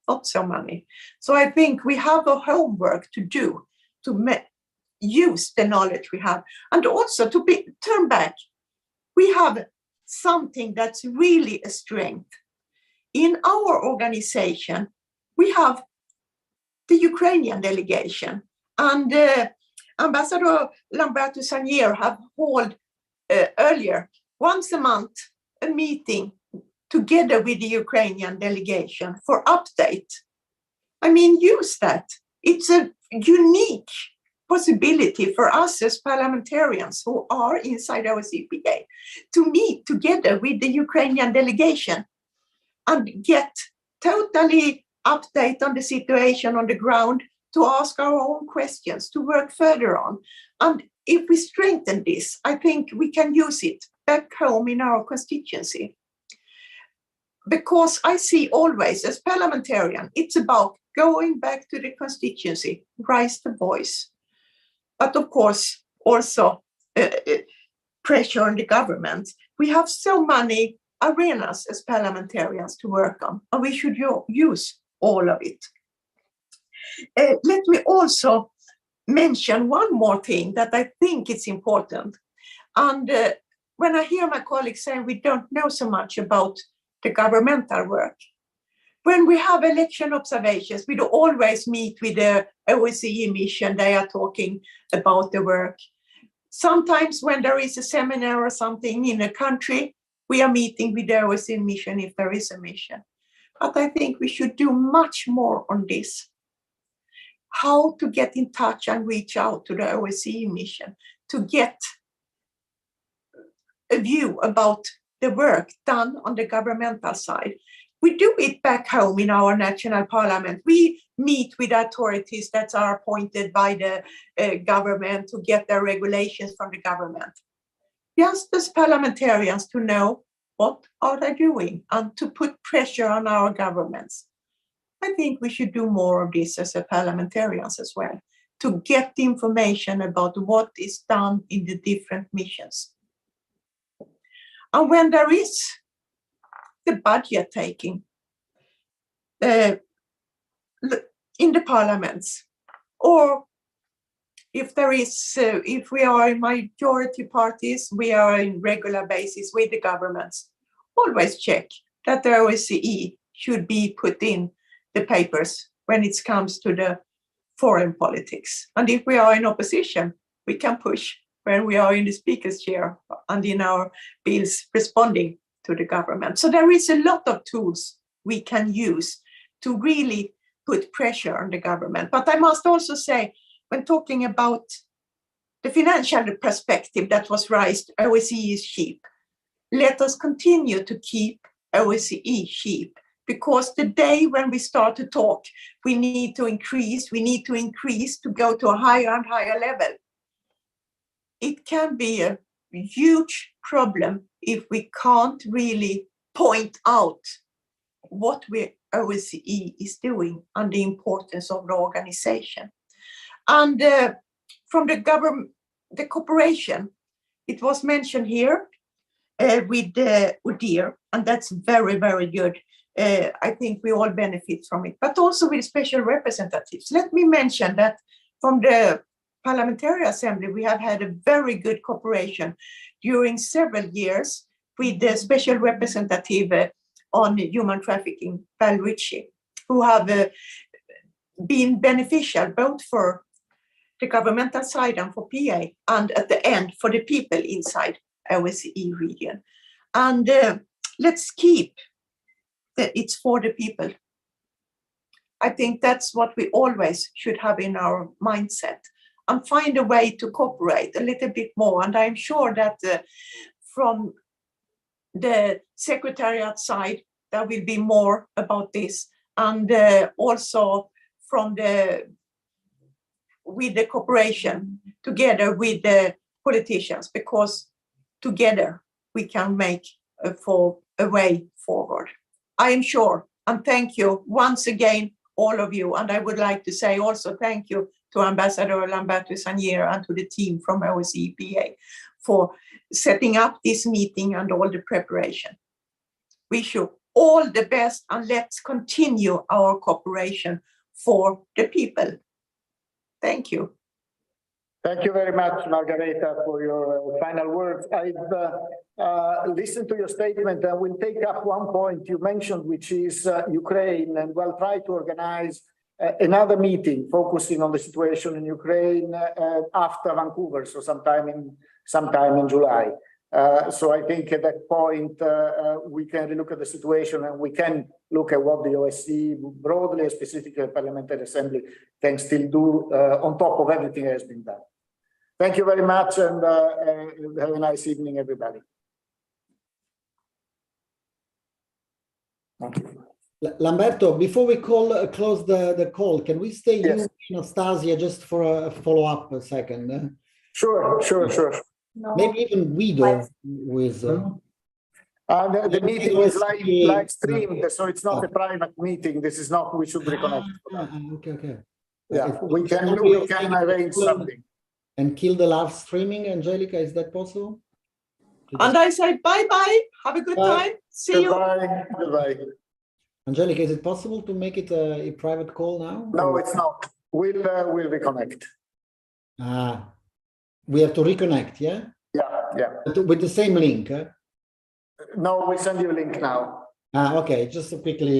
Not so many. So I think we have a homework to do to use the knowledge we have, and also to turn back. We have something that's really a strength. In our organization, we have the Ukrainian delegation, and Ambassador Lamberto Sagnier have held earlier, once a month, a meeting together with the Ukrainian delegation for update. I mean, use that. It's a unique possibility for us as parliamentarians who are inside our CPA to meet together with the Ukrainian delegation and get totally update on the situation on the ground, to ask our own questions, to work further on. And if we strengthen this, I think we can use it back home in our constituency. Because I see always, as parliamentarian, it's about going back to the constituency, raise the voice. But of course, also pressure on the government. We have so many arenas as parliamentarians to work on, and we should use all of it. Let me also mention one more thing that I think is important. And when I hear my colleagues saying we don't know so much about the governmental work, when we have election observations, we do always meet with the OSCE mission. They are talking about the work. Sometimes when there is a seminar or something in a country, we are meeting with the OSCE mission if there is a mission. But I think we should do much more on this. How to get in touch and reach out to the OSCE mission to get a view about the work done on the governmental side. We do it back home in our national parliament. We meet with authorities that are appointed by the government to get their regulations from the government. Just as parliamentarians to know what are they doing and to put pressure on our governments. I think we should do more of this as a parliamentarians as well, to get the information about what is done in the different missions. And when there is the budget taking in the parliaments, or if there is, if we are in majority parties, we are in regular basis with the governments, always check that the OSCE should be put in the papers when it comes to the foreign politics. And if we are in opposition, we can push when we are in the speaker's chair and in our bills responding to the government. So there is a lot of tools we can use to really put pressure on the government. But I must also say, when talking about the financial perspective that was raised, OSCE is cheap. Let us continue to keep OSCE cheap, because the day when we start to talk, we need to increase to go to a higher and higher level. It can be a huge problem if we can't really point out what OSCE is doing and the importance of the organization. And from the government, the cooperation, it was mentioned here with UDIR, and that's very, very good. I think we all benefit from it, but also with special representatives. Let me mention that from the Parliamentary Assembly, we have had a very good cooperation during several years with the special representative on human trafficking, Val Ritchie, who have been beneficial both for the governmental side and for PA, and at the end for the people inside OSCE region. And let's keep that it's for the people. I think that's what we always should have in our mindset, and find a way to cooperate a little bit more. And I'm sure that from the Secretariat side, there will be more about this, and also from with the cooperation together with the politicians, because together we can make a way forward. I am sure, and thank you once again, all of you. And I would like to say also thank you to Ambassador Lamberto Sanier and to the team from OSCE PA for setting up this meeting and all the preparation. Wish you all the best, and let's continue our cooperation for the people. Thank you. Thank you very much, Margareta, for your final words. I've listened to your statement, and we'll take up one point you mentioned, which is Ukraine, and we'll try to organize another meeting focusing on the situation in Ukraine after Vancouver, so sometime in July. So I think at that point, we can look at the situation, and we can look at what the OSCE broadly, specifically the Parliamentary Assembly, can still do on top of everything that has been done. Thank you very much, and have a nice evening, everybody. Thank you. Lamberto, before we close the call, can we stay Yes. you, Anastasia, just for a follow-up a second? Sure. No. Maybe even Guido with... The meeting is live streamed, so it's not a private meeting. This is not, we should reconnect. Okay. Yeah, we can arrange something. And kill the live streaming, Angelica, is that possible? And I say bye-bye, have a good time, see you. Goodbye. Angelica, is it possible to make it a private call now? No, it's not. We'll reconnect. We have to reconnect, yeah? Yeah. With the same link? No, we send you a link now. Okay, just quickly.